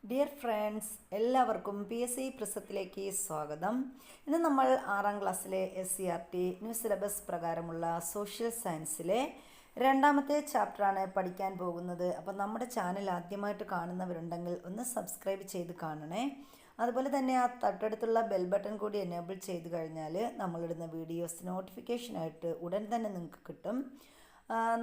Dear friends, എല്ലാവർക്കും P S C പ്രസത്തിലേക്ക് സ്വാഗതം. ഇന്ന് നമ്മൾ 6ാം ക്ലാസ്സിലെ SCERT ന്യൂ സിലബസ് പ്രകാരമുള്ള സോഷ്യൽ സയൻസിലെ രണ്ടാമത്തെ ചാപ്റ്ററാണ് പഠിക്കാൻ പോകുന്നത്. അപ്പോൾ നമ്മുടെ ചാനൽ ആദ്യമായിട്ട് കാണുന്നവരുണ്ടെങ്കിൽ ഒന്ന് സബ്സ്ക്രൈബ് ചെയ്ത് കാണണേ. അതുപോലെ തന്നെ ആ തൊട്ടടുത്തുള്ള ബെൽ ബട്ടൺ കൂടി എനേബിൾ ചെയ്ത് കഴിഞ്ഞാൽ നമ്മളിടുന്ന വീഡിയോസ് നോട്ടിഫിക്കേഷനായിട്ട് ഉടൻ തന്നെ നിങ്ങൾക്ക് കിട്ടും.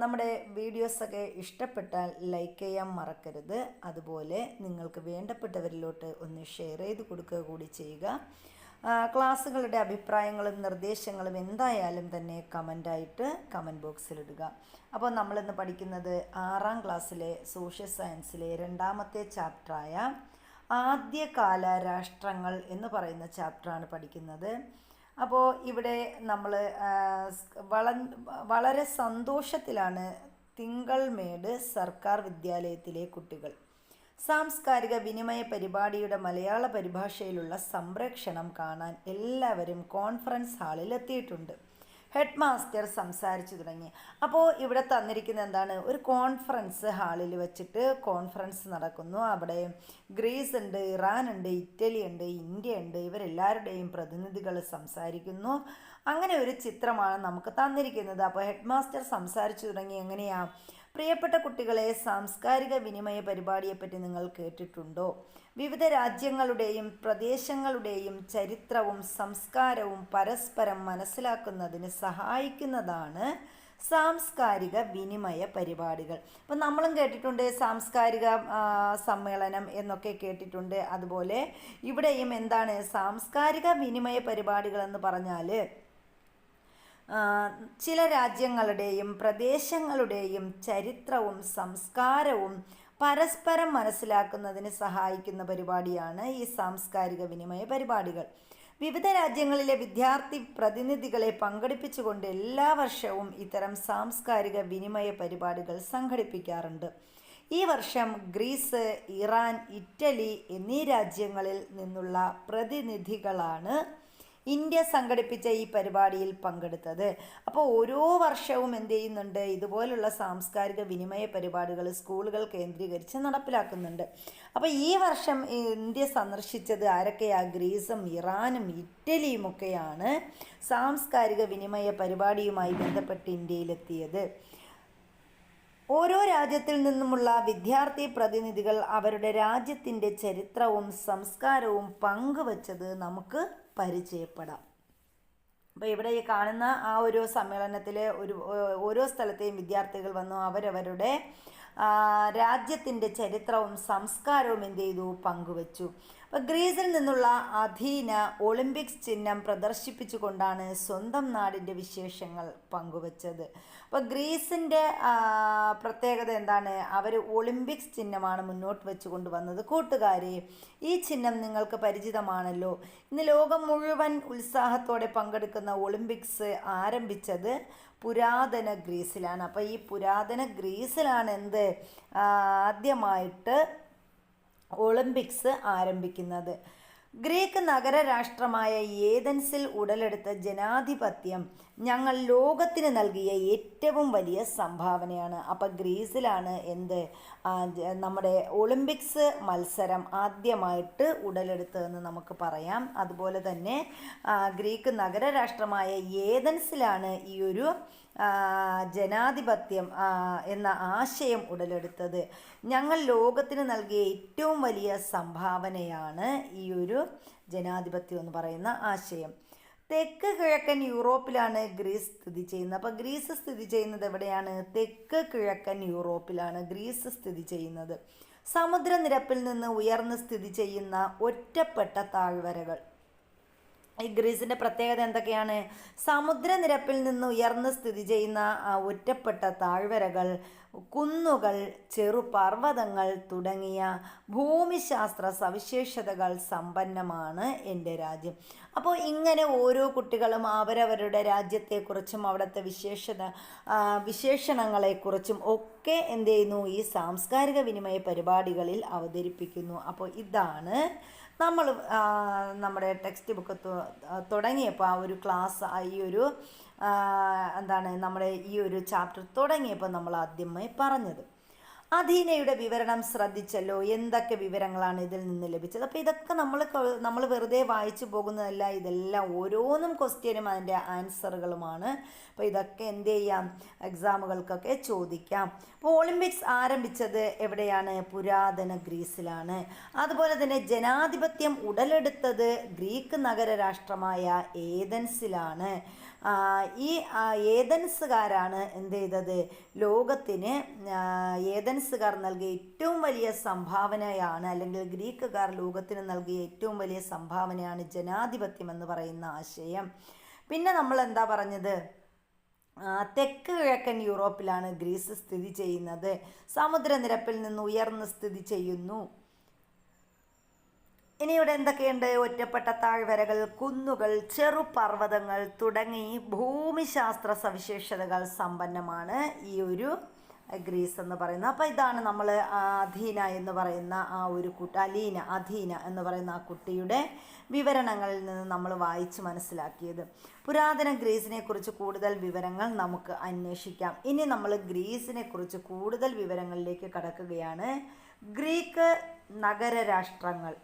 നമ്മുടെ വീഡിയോസൊക്കെ ഇഷ്ടപ്പെട്ടാൽ ലൈക്ക് ചെയ്യാൻ മറക്കരുത്. അതുപോലെ നിങ്ങൾക്ക് വേണ്ടപ്പെട്ടവരിലോട്ട് ഒന്ന് ഷെയർ ചെയ്ത് കൊടുക്കുക കൂടി ചെയ്യുക. ക്ലാസ്സുകളുടെ അഭിപ്രായങ്ങളും നിർദ്ദേശങ്ങളും എന്തായാലും തന്നെ കമൻ്റായിട്ട് കമൻറ്റ് ബോക്സിലിടുക. അപ്പോൾ നമ്മളിന്ന് പഠിക്കുന്നത് 6ാം ക്ലാസ്സിലെ സോഷ്യൽ സയൻസിലെ രണ്ടാമത്തെ ചാപ്റ്ററായ ആദ്യകാല രാഷ്ട്രങ്ങൾ എന്ന് പറയുന്ന ചാപ്റ്ററാണ് പഠിക്കുന്നത്. അപ്പോൾ ഇവിടെ നമ്മൾ വളരെ സന്തോഷത്തിലാണ് തിങ്കൾമേട് സർക്കാർ വിദ്യാലയത്തിലെ കുട്ടികൾ. സാംസ്കാരിക വിനിമയ പരിപാടിയുടെ മലയാള പരിഭാഷയിലുള്ള സംപ്രേക്ഷണം കാണാൻ എല്ലാവരും കോൺഫറൻസ് ഹാളിൽ എത്തിയിട്ടുണ്ട്. ഹെഡ് മാസ്റ്റർ സംസാരിച്ചു തുടങ്ങി. അപ്പോൾ ഇവിടെ തന്നിരിക്കുന്ന എന്താണ്, ഒരു കോൺഫറൻസ് ഹാളിൽ വെച്ചിട്ട് കോൺഫറൻസ് നടക്കുന്നു. അവിടെ ഗ്രീസ് ഉണ്ട്, ഇറാൻ ഉണ്ട്, ഇറ്റലി ഉണ്ട്, ഇന്ത്യ ഉണ്ട്. ഇവരെല്ലാവരുടെയും പ്രതിനിധികൾ സംസാരിക്കുന്നു. അങ്ങനെ ഒരു ചിത്രമാണ് നമുക്ക് തന്നിരിക്കുന്നത്. അപ്പോൾ ഹെഡ് മാസ്റ്റർ സംസാരിച്ചു തുടങ്ങി. എങ്ങനെയാ? പ്രിയപ്പെട്ട കുട്ടികളെ, സാംസ്കാരിക വിനിമയ പരിപാടിയെപ്പറ്റി നിങ്ങൾ കേട്ടിട്ടുണ്ടോ? വിവിധ രാജ്യങ്ങളുടെയും പ്രദേശങ്ങളുടെയും ചരിത്രവും സംസ്കാരവും പരസ്പരം മനസ്സിലാക്കുന്നതിന് സഹായിക്കുന്നതാണ് സാംസ്കാരിക വിനിമയ പരിപാടികൾ. അപ്പം നമ്മളും കേട്ടിട്ടുണ്ട് സാംസ്കാരിക സമ്മേളനം എന്നൊക്കെ കേട്ടിട്ടുണ്ട്. അതുപോലെ ഇവിടെയും എന്താണ് സാംസ്കാരിക വിനിമയ പരിപാടികൾ എന്ന് പറഞ്ഞാൽ ചില രാജ്യങ്ങളുടെയും പ്രദേശങ്ങളുടെയും ചരിത്രവും സംസ്കാരവും പരസ്പരം മനസ്സിലാക്കുന്നതിന് സഹായിക്കുന്ന പരിപാടിയാണ് ഈ സാംസ്കാരിക വിനിമയ പരിപാടികൾ. വിവിധ രാജ്യങ്ങളിലെ വിദ്യാർത്ഥി പ്രതിനിധികളെ പങ്കെടുപ്പിച്ചുകൊണ്ട് എല്ലാ വർഷവും ഇത്തരം സാംസ്കാരിക വിനിമയ പരിപാടികൾ സംഘടിപ്പിക്കാറുണ്ട്. ഈ വർഷം ഗ്രീസ്, ഇറാൻ, ഇറ്റലി എന്നീ രാജ്യങ്ങളിൽ നിന്നുള്ള പ്രതിനിധികളാണ് ഇന്ത്യ സംഘടിപ്പിച്ച ഈ പരിപാടിയിൽ പങ്കെടുത്തത്. അപ്പോൾ ഓരോ വർഷവും എന്ത് ചെയ്യുന്നുണ്ട്, ഇതുപോലുള്ള സാംസ്കാരിക വിനിമയ പരിപാടികൾ സ്കൂളുകൾ കേന്ദ്രീകരിച്ച് നടപ്പിലാക്കുന്നുണ്ട്. അപ്പോൾ ഈ വർഷം ഇന്ത്യ സന്ദർശിച്ചത് ആരൊക്കെയാ? ഗ്രീസും ഇറാനും ഇറ്റലിയും ഒക്കെയാണ് സാംസ്കാരിക വിനിമയ പരിപാടിയുമായി ബന്ധപ്പെട്ട് ഇന്ത്യയിലെത്തിയത്. ഓരോ രാജ്യത്തിൽ നിന്നുമുള്ള വിദ്യാർത്ഥി പ്രതിനിധികൾ അവരുടെ രാജ്യത്തിൻ്റെ ചരിത്രവും സംസ്കാരവും പങ്കുവച്ചത് നമുക്ക് പരിചയപ്പെടാം. അപ്പോൾ ഇവിടെ ഈ കാണുന്ന ആ ഒരു സമ്മേളനത്തിൽ ഓരോ സ്ഥലത്തെയും വിദ്യാർത്ഥികൾ വന്നു അവരവരുടെ രാജ്യത്തിൻ്റെ ചരിത്രവും സംസ്കാരവും എന്ത് ചെയ്തു? പങ്കുവച്ചു. അപ്പോൾ ഗ്രീസിൽ നിന്നുള്ള അഥീന ഒളിമ്പിക്സ് ചിഹ്നം പ്രദർശിപ്പിച്ചുകൊണ്ടാണ് സ്വന്തം നാടിൻ്റെ വിശേഷങ്ങൾ പങ്കുവച്ചത്. അപ്പോൾ ഗ്രീസിൻ്റെ പ്രത്യേകത എന്താണ്? അവർ ഒളിമ്പിക്സ് ചിഹ്നമാണ് മുന്നോട്ട് വെച്ച് കൊണ്ടുവന്നത്. കൂട്ടുകാരെ, ഈ ചിഹ്നം നിങ്ങൾക്ക് പരിചിതമാണല്ലോ. ഇന്ന് ലോകം മുഴുവൻ ഉത്സാഹത്തോടെ പങ്കെടുക്കുന്ന ഒളിമ്പിക്സ് ആരംഭിച്ചത് പുരാതന ഗ്രീസിലാണ്. അപ്പോൾ ഈ പുരാതന ഗ്രീസിലാണ് എന്ത് ആദ്യമായിട്ട് ഒളിമ്പിക്സ് ആരംഭിക്കുന്നത്. ഗ്രീക്ക് നഗരരാഷ്ട്രമായ ഏതൻസിൽ ഉടലെടുത്ത ജനാധിപത്യം ഞങ്ങൾ ലോകത്തിന് നൽകിയ ഏറ്റവും വലിയ സംഭാവനയാണ്. അപ്പം ഗ്രീസിലാണ് എന്ത് നമ്മുടെ ഒളിമ്പിക്സ് മത്സരം ആദ്യമായിട്ട് ഉടലെടുത്തതെന്ന് നമുക്ക് പറയാം. അതുപോലെ തന്നെ ഗ്രീക്ക് നഗരരാഷ്ട്രമായ ഏതൻസിലാണ് ഈ ഒരു ജനാധിപത്യം എന്ന ആശയം ഉടലെടുത്തത്. ഞങ്ങൾ ലോകത്തിന് നൽകിയ ഏറ്റവും വലിയ സംഭാവനയാണ് ഈ ഒരു ജനാധിപത്യം എന്ന് പറയുന്ന ആശയം. തെക്ക് കിഴക്കൻ യൂറോപ്പിലാണ് ഗ്രീസ് സ്ഥിതി ചെയ്യുന്നത്. അപ്പോൾ ഗ്രീസ് സ്ഥിതി ചെയ്യുന്നത് എവിടെയാണ്? തെക്ക് കിഴക്കൻ യൂറോപ്പിലാണ് ഗ്രീസ് സ്ഥിതി ചെയ്യുന്നത്. സമുദ്രനിരപ്പിൽ നിന്ന് ഉയർന്ന് സ്ഥിതി ചെയ്യുന്ന ഒറ്റപ്പെട്ട താഴ്വരകൾ. ഈ ഗ്രീസിൻ്റെ പ്രത്യേകത എന്തൊക്കെയാണ്? സമുദ്രനിരപ്പിൽ നിന്ന് ഉയർന്ന് സ്ഥിതി ചെയ്യുന്ന ഒറ്റപ്പെട്ട താഴ്വരകൾ, കുന്നുകൾ, ചെറുപർവ്വതങ്ങൾ തുടങ്ങിയ ഭൂമിശാസ്ത്ര സവിശേഷതകൾ സമ്പന്നമാണ് എൻ്റെ രാജ്യം. അപ്പോൾ ഇങ്ങനെ ഓരോ കുട്ടികളും അവരവരുടെ രാജ്യത്തെക്കുറിച്ചും അവിടുത്തെ വിശേഷണങ്ങളെക്കുറിച്ചും ഒക്കെ എന്ത് ചെയ്യുന്നു? ഈ സാംസ്കാരിക വിനിമയ പരിപാടികളിൽ അവതരിപ്പിക്കുന്നു. അപ്പോൾ ഇതാണ് നമ്മൾ നമ്മുടെ ടെക്സ്റ്റ് ബുക്ക് തുടങ്ങിയപ്പോൾ ആ ഒരു ക്ലാസ് ഈ ഒരു എന്താണ് നമ്മുടെ ഈ ഒരു ചാപ്റ്റർ തുടങ്ങിയപ്പോൾ നമ്മൾ ആദ്യമായി പറഞ്ഞത്. അധീനയുടെ വിവരണം ശ്രദ്ധിച്ചല്ലോ. എന്തൊക്കെ വിവരങ്ങളാണ് ഇതിൽ നിന്ന് ലഭിച്ചത്? അപ്പോൾ ഇതൊക്കെ നമ്മൾ വെറുതെ വായിച്ചു പോകുന്നതല്ല, ഇതെല്ലാം ഓരോന്നും ക്വസ്റ്റ്യനും അതിൻ്റെ ആൻസറുകളുമാണ്. അപ്പോൾ ഇതൊക്കെ എന്ത് ചെയ്യാം, എക്സാമുകൾക്കൊക്കെ ചോദിക്കാം. അപ്പോൾ ഒളിമ്പിക്സ് ആരംഭിച്ചത് എവിടെയാണ്? പുരാതന ഗ്രീസിലാണ്. അതുപോലെ തന്നെ ജനാധിപത്യം ഉടലെടുത്തത് ഗ്രീക്ക് നഗരരാഷ്ട്രമായ ഏതൻസിലാണ്. ഈ ഏതൻസുകാരാണ് എന്ത് ചെയ്തത്? ലോകത്തിന് ഏതൻസുകാർ നൽകിയ ഏറ്റവും വലിയ സംഭാവനയാണ്, അല്ലെങ്കിൽ ഗ്രീക്കുകാർ ലോകത്തിന് നൽകിയ ഏറ്റവും വലിയ സംഭാവനയാണ് ജനാധിപത്യം എന്ന് പറയുന്ന ആശയം. പിന്നെ നമ്മൾ എന്താ പറഞ്ഞത്? തെക്ക് കിഴക്കൻ യൂറോപ്പിലാണ് ഗ്രീസ് സ്ഥിതി ചെയ്യുന്നത്. സമുദ്രനിരപ്പിൽ നിന്ന് ഉയർന്ന് സ്ഥിതി ചെയ്യുന്നു. ഇനി ഇവിടെ എന്തൊക്കെയുണ്ട്? ഒറ്റപ്പെട്ട താഴ്വരകൾ, കുന്നുകൾ, ചെറുപർവ്വതങ്ങൾ തുടങ്ങി ഭൂമിശാസ്ത്ര സവിശേഷതകൾ സമ്പന്നമാണ് ഈ ഒരു ഗ്രീസ് എന്ന് പറയുന്നത്. അപ്പോൾ ഇതാണ് നമ്മൾ അധീന എന്ന് പറയുന്ന ആ ഒരു അധീന എന്ന് പറയുന്ന ആ കുട്ടിയുടെ വിവരണങ്ങളിൽ നിന്ന് നമ്മൾ വായിച്ച് മനസ്സിലാക്കിയത്. പുരാതന ഗ്രീസിനെ കുറിച്ച് കൂടുതൽ വിവരങ്ങൾ നമുക്ക് അന്വേഷിക്കാം. ഇനി നമ്മൾ ഗ്രീസിനെ കുറിച്ച് കൂടുതൽ വിവരങ്ങളിലേക്ക് കടക്കുകയാണ്. ഗ്രീക്ക് നഗരരാഷ്ട്രങ്ങൾ.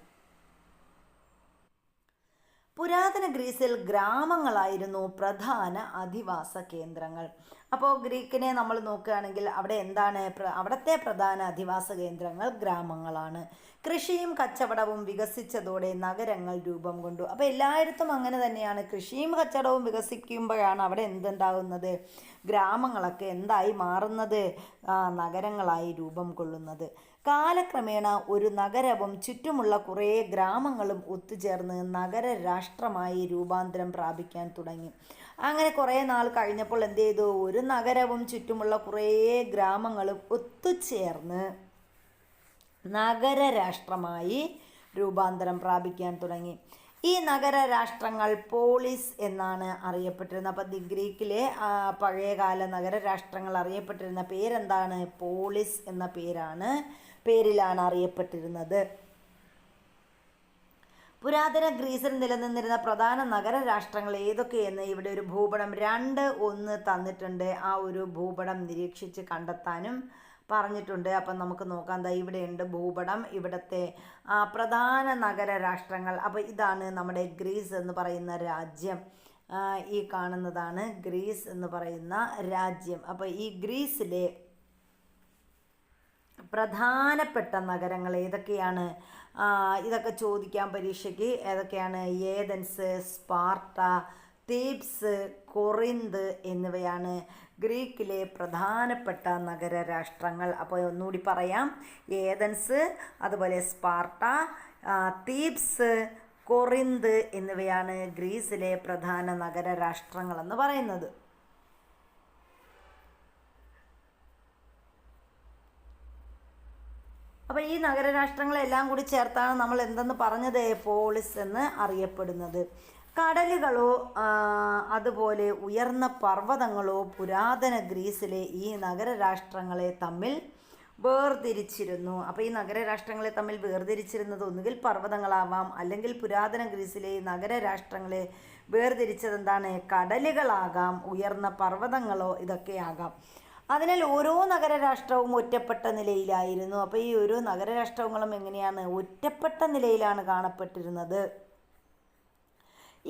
പുരാതന ഗ്രീസിൽ ഗ്രാമങ്ങളായിരുന്നു പ്രധാന അധിവാസ കേന്ദ്രങ്ങൾ. അപ്പോൾ ഗ്രീക്കിനെ നമ്മൾ നോക്കുകയാണെങ്കിൽ അവിടെ എന്താണ്? അവിടുത്തെ പ്രധാന അധിവാസ കേന്ദ്രങ്ങൾ ഗ്രാമങ്ങളാണ്. കൃഷിയും കച്ചവടവും വികസിച്ചതോടെ നഗരങ്ങൾ രൂപം കൊണ്ടു. അപ്പോൾ എല്ലായിടത്തും അങ്ങനെ തന്നെയാണ്. കൃഷിയും കച്ചവടവും വികസിക്കുമ്പോഴാണ് അവിടെ എന്തുണ്ടാകുന്നത്? ഗ്രാമങ്ങളൊക്കെ എന്തായി മാറുന്നത്? നഗരങ്ങളായി രൂപം കൊള്ളുന്നത്. കാലക്രമേണ ഒരു നഗരവും ചുറ്റുമുള്ള കുറേ ഗ്രാമങ്ങളും ഒത്തുചേർന്ന് നഗരരാഷ്ട്രമായി രൂപാന്തരം പ്രാപിക്കാൻ തുടങ്ങി. അങ്ങനെ കുറേ നാൾ കഴിഞ്ഞപ്പോൾ എന്ത് ചെയ്തു? ഒരു നഗരവും ചുറ്റുമുള്ള കുറേ ഗ്രാമങ്ങളും ഒത്തുചേർന്ന് നഗരരാഷ്ട്രമായി രൂപാന്തരം പ്രാപിക്കാൻ തുടങ്ങി. ഈ നഗരരാഷ്ട്രങ്ങൾ പോളിസ് എന്നാണ് അറിയപ്പെട്ടിരുന്നത്. അപ്പം ഗ്രീക്കിലെ പഴയകാല നഗരരാഷ്ട്രങ്ങൾ അറിയപ്പെട്ടിരുന്ന പേരെന്താണ്? പോളിസ് എന്ന പേരിലാണ് അറിയപ്പെട്ടിരുന്നത്. പുരാതന ഗ്രീസിൽ നിലനിന്നിരുന്ന പ്രധാന നഗരരാഷ്ട്രങ്ങൾ ഏതൊക്കെയെന്ന് ഇവിടെ ഒരു ഭൂപടം 2.1 തന്നിട്ടുണ്ട്. ആ ഒരു ഭൂപടം നിരീക്ഷിച്ച് കണ്ടെത്താനും പറഞ്ഞിട്ടുണ്ട്. അപ്പം നമുക്ക് നോക്കാം. ഇവിടെയുണ്ട് ഭൂപടം, ഇവിടുത്തെ പ്രധാന നഗരരാഷ്ട്രങ്ങൾ. അപ്പോൾ ഇതാണ് നമ്മുടെ ഗ്രീസ് എന്ന് പറയുന്ന രാജ്യം. ഈ കാണുന്നതാണ് ഗ്രീസ് എന്ന് പറയുന്ന രാജ്യം. അപ്പോൾ ഈ ഗ്രീസിലെ പ്രധാനപ്പെട്ട നഗരങ്ങൾ ഏതൊക്കെയാണ്? ഇതൊക്കെ ചോദിക്കാം പരീക്ഷയ്ക്ക്. ഏതൊക്കെയാണ്? ഏതൻസ്, സ്പാർട്ട, തീബ്സ്, കൊറിന്ത് എന്നിവയാണ് ഗ്രീക്കിലെ പ്രധാനപ്പെട്ട നഗരരാഷ്ട്രങ്ങൾ. അപ്പോൾ ഒന്നുകൂടി പറയാം. ഏതൻസ്, അതുപോലെ സ്പാർട്ട, തീബ്സ്, കൊറിന്ത് എന്നിവയാണ് ഗ്രീസിലെ പ്രധാന നഗരരാഷ്ട്രങ്ങളെന്ന് പറയുന്നത്. അപ്പോൾ ഈ നഗരരാഷ്ട്രങ്ങളെല്ലാം കൂടി ചേർത്താണ് നമ്മൾ എന്തെന്ന് പറഞ്ഞത്? പോളിസ് എന്ന് അറിയപ്പെടുന്നത്. കടലുകളോ അതുപോലെ ഉയർന്ന പർവ്വതങ്ങളോ പുരാതന ഗ്രീസിലെ ഈ നഗരരാഷ്ട്രങ്ങളെ തമ്മിൽ വേർതിരിച്ചിരുന്നു. അപ്പോൾ ഈ നഗരരാഷ്ട്രങ്ങളെ തമ്മിൽ വേർതിരിച്ചിരുന്നത് ഒന്നുകിൽ പർവ്വതങ്ങളാവാം, അല്ലെങ്കിൽ പുരാതന ഗ്രീസിലെ നഗരരാഷ്ട്രങ്ങളെ വേർതിരിച്ചത് എന്താണ്? കടലുകളാകാം, ഉയർന്ന പർവ്വതങ്ങളോ ഇതൊക്കെയാകാം. അതിനാൽ ഓരോ നഗരരാഷ്ട്രവും ഒറ്റപ്പെട്ട നിലയിലായിരുന്നു. അപ്പോൾ ഈ ഓരോ നഗരരാഷ്ട്രങ്ങളും എങ്ങനെയാണ്? ഒറ്റപ്പെട്ട നിലയിലാണ് കാണപ്പെട്ടിരുന്നത്.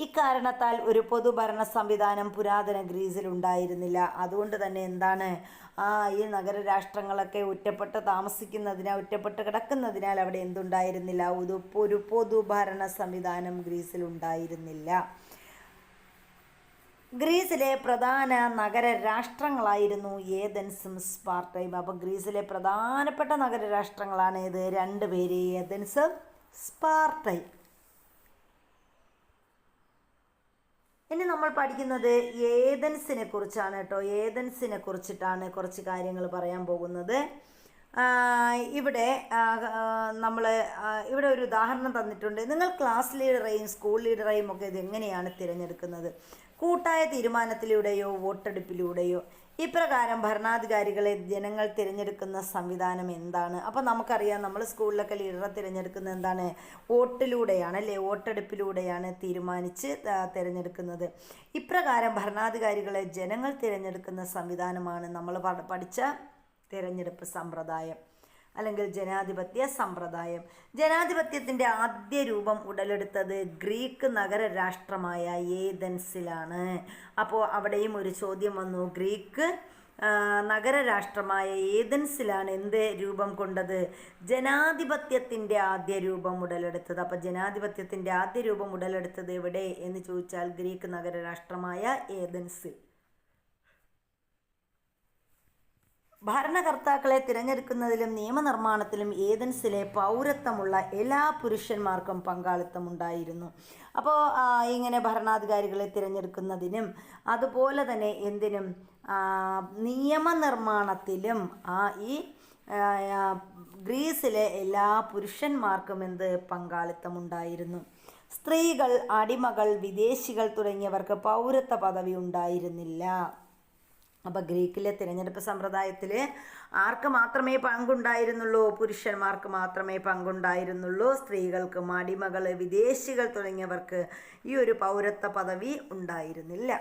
ഇക്കാരണത്താൽ ഒരു പൊതുഭരണ സംവിധാനം പുരാതന ഗ്രീസിൽ ഉണ്ടായിരുന്നില്ല. അതുകൊണ്ട് തന്നെ എന്താണ്? ഈ നഗരരാഷ്ട്രങ്ങളൊക്കെ ഒറ്റപ്പെട്ട് ഒറ്റപ്പെട്ട് കിടക്കുന്നതിനാൽ അവിടെ എന്തുണ്ടായിരുന്നില്ല? ഒരു പൊതുഭരണ സംവിധാനം ഗ്രീസിൽ ഉണ്ടായിരുന്നില്ല. ഗ്രീസിലെ പ്രധാന നഗരരാഷ്ട്രങ്ങളായിരുന്നു ഏതൻസും സ്പാർട്ടയും. അപ്പോൾ ഗ്രീസിലെ പ്രധാനപ്പെട്ട നഗരരാഷ്ട്രങ്ങളാണ് ഇത്? 2 പേര്, ഏതൻസും സ്പാർട്ടയും. ഇനി നമ്മൾ പഠിക്കുന്നത് ഏതൻസിനെ കുറിച്ചാണ് കേട്ടോ. ഏതൻസിനെ കുറിച്ചിട്ടാണ് കുറച്ച് കാര്യങ്ങൾ പറയാൻ പോകുന്നത്. ഇവിടെ ഇവിടെ ഒരു ഉദാഹരണം തന്നിട്ടുണ്ട്. നിങ്ങൾ ക്ലാസ് ലീഡറെയും സ്കൂൾ ലീഡറെയും ഒക്കെ ഇതെങ്ങനെയാണ് തിരഞ്ഞെടുക്കുന്നത്? കൂട്ടായ തീരുമാനത്തിലൂടെയോ വോട്ടെടുപ്പിലൂടെയോ? ഇപ്രകാരം ഭരണാധികാരികളെ ജനങ്ങൾ തിരഞ്ഞെടുക്കുന്ന സംവിധാനം എന്താണ്? അപ്പോൾ നമുക്കറിയാം, നമ്മൾ സ്കൂളിലൊക്കെ ലീഡറെ തിരഞ്ഞെടുക്കുന്നത് എന്താണ്? വോട്ടിലൂടെയാണ് അല്ലേ? വോട്ടെടുപ്പിലൂടെയാണ് തീരുമാനിച്ച് തിരഞ്ഞെടുക്കുന്നത്. ഇപ്രകാരം ഭരണാധികാരികളെ ജനങ്ങൾ തിരഞ്ഞെടുക്കുന്ന സംവിധാനമാണ് നമ്മൾ പഠിച്ച തിരഞ്ഞെടുപ്പ് സമ്പ്രദായം. അല്ലെങ്കിൽ ജനാധിപത്യ സമ്പ്രദായം. ജനാധിപത്യത്തിൻ്റെ ആദ്യ രൂപം ഉടലെടുത്തത് ഗ്രീക്ക് നഗരരാഷ്ട്രമായ ഏതൻസിലാണ്. അപ്പോൾ അവിടെയും ഒരു ചോദ്യം വന്നു. ഗ്രീക്ക് നഗരരാഷ്ട്രമായ ഏതൻസിലാണ് എന്ത് രൂപം കൊണ്ടത്? ജനാധിപത്യത്തിൻ്റെ ആദ്യ രൂപം ഉടലെടുത്തത്. അപ്പോൾ ജനാധിപത്യത്തിൻ്റെ ആദ്യ രൂപം ഉടലെടുത്തത് എവിടെ എന്ന് ചോദിച്ചാൽ ഗ്രീക്ക് നഗരരാഷ്ട്രമായ ഏതൻസിൽ. ഭരണകർത്താക്കളെ തിരഞ്ഞെടുക്കുന്നതിലും നിയമനിർമ്മാണത്തിലും ഏതൻസിലെ പൗരത്വമുള്ള എല്ലാ പുരുഷന്മാർക്കും പങ്കാളിത്തമുണ്ടായിരുന്നു. അപ്പോൾ ഇങ്ങനെ ഭരണാധികാരികളെ തിരഞ്ഞെടുക്കുന്നതിനും അതുപോലെ തന്നെ എന്തിനും നിയമനിർമ്മാണത്തിലും ഈ ഗ്രീസിലെ എല്ലാ പുരുഷന്മാർക്കും പങ്കാളിത്തമുണ്ടായിരുന്നു. സ്ത്രീകൾ, അടിമകൾ, വിദേശികൾ തുടങ്ങിയവർക്ക് പൗരത്വ പദവി ഉണ്ടായിരുന്നില്ല. അപ്പോൾ ഗ്രീക്കിലെ തിരഞ്ഞെടുപ്പ് സമ്പ്രദായത്തിൽ ആർക്ക് മാത്രമേ പങ്കുണ്ടായിരുന്നുള്ളൂ? പുരുഷന്മാർക്ക് മാത്രമേ പങ്കുണ്ടായിരുന്നുള്ളൂ. സ്ത്രീകൾക്കും അടിമകൾ, വിദേശികൾ തുടങ്ങിയവർക്ക് ഈ ഒരു പൗരത്വ പദവി ഉണ്ടായിരുന്നില്ല.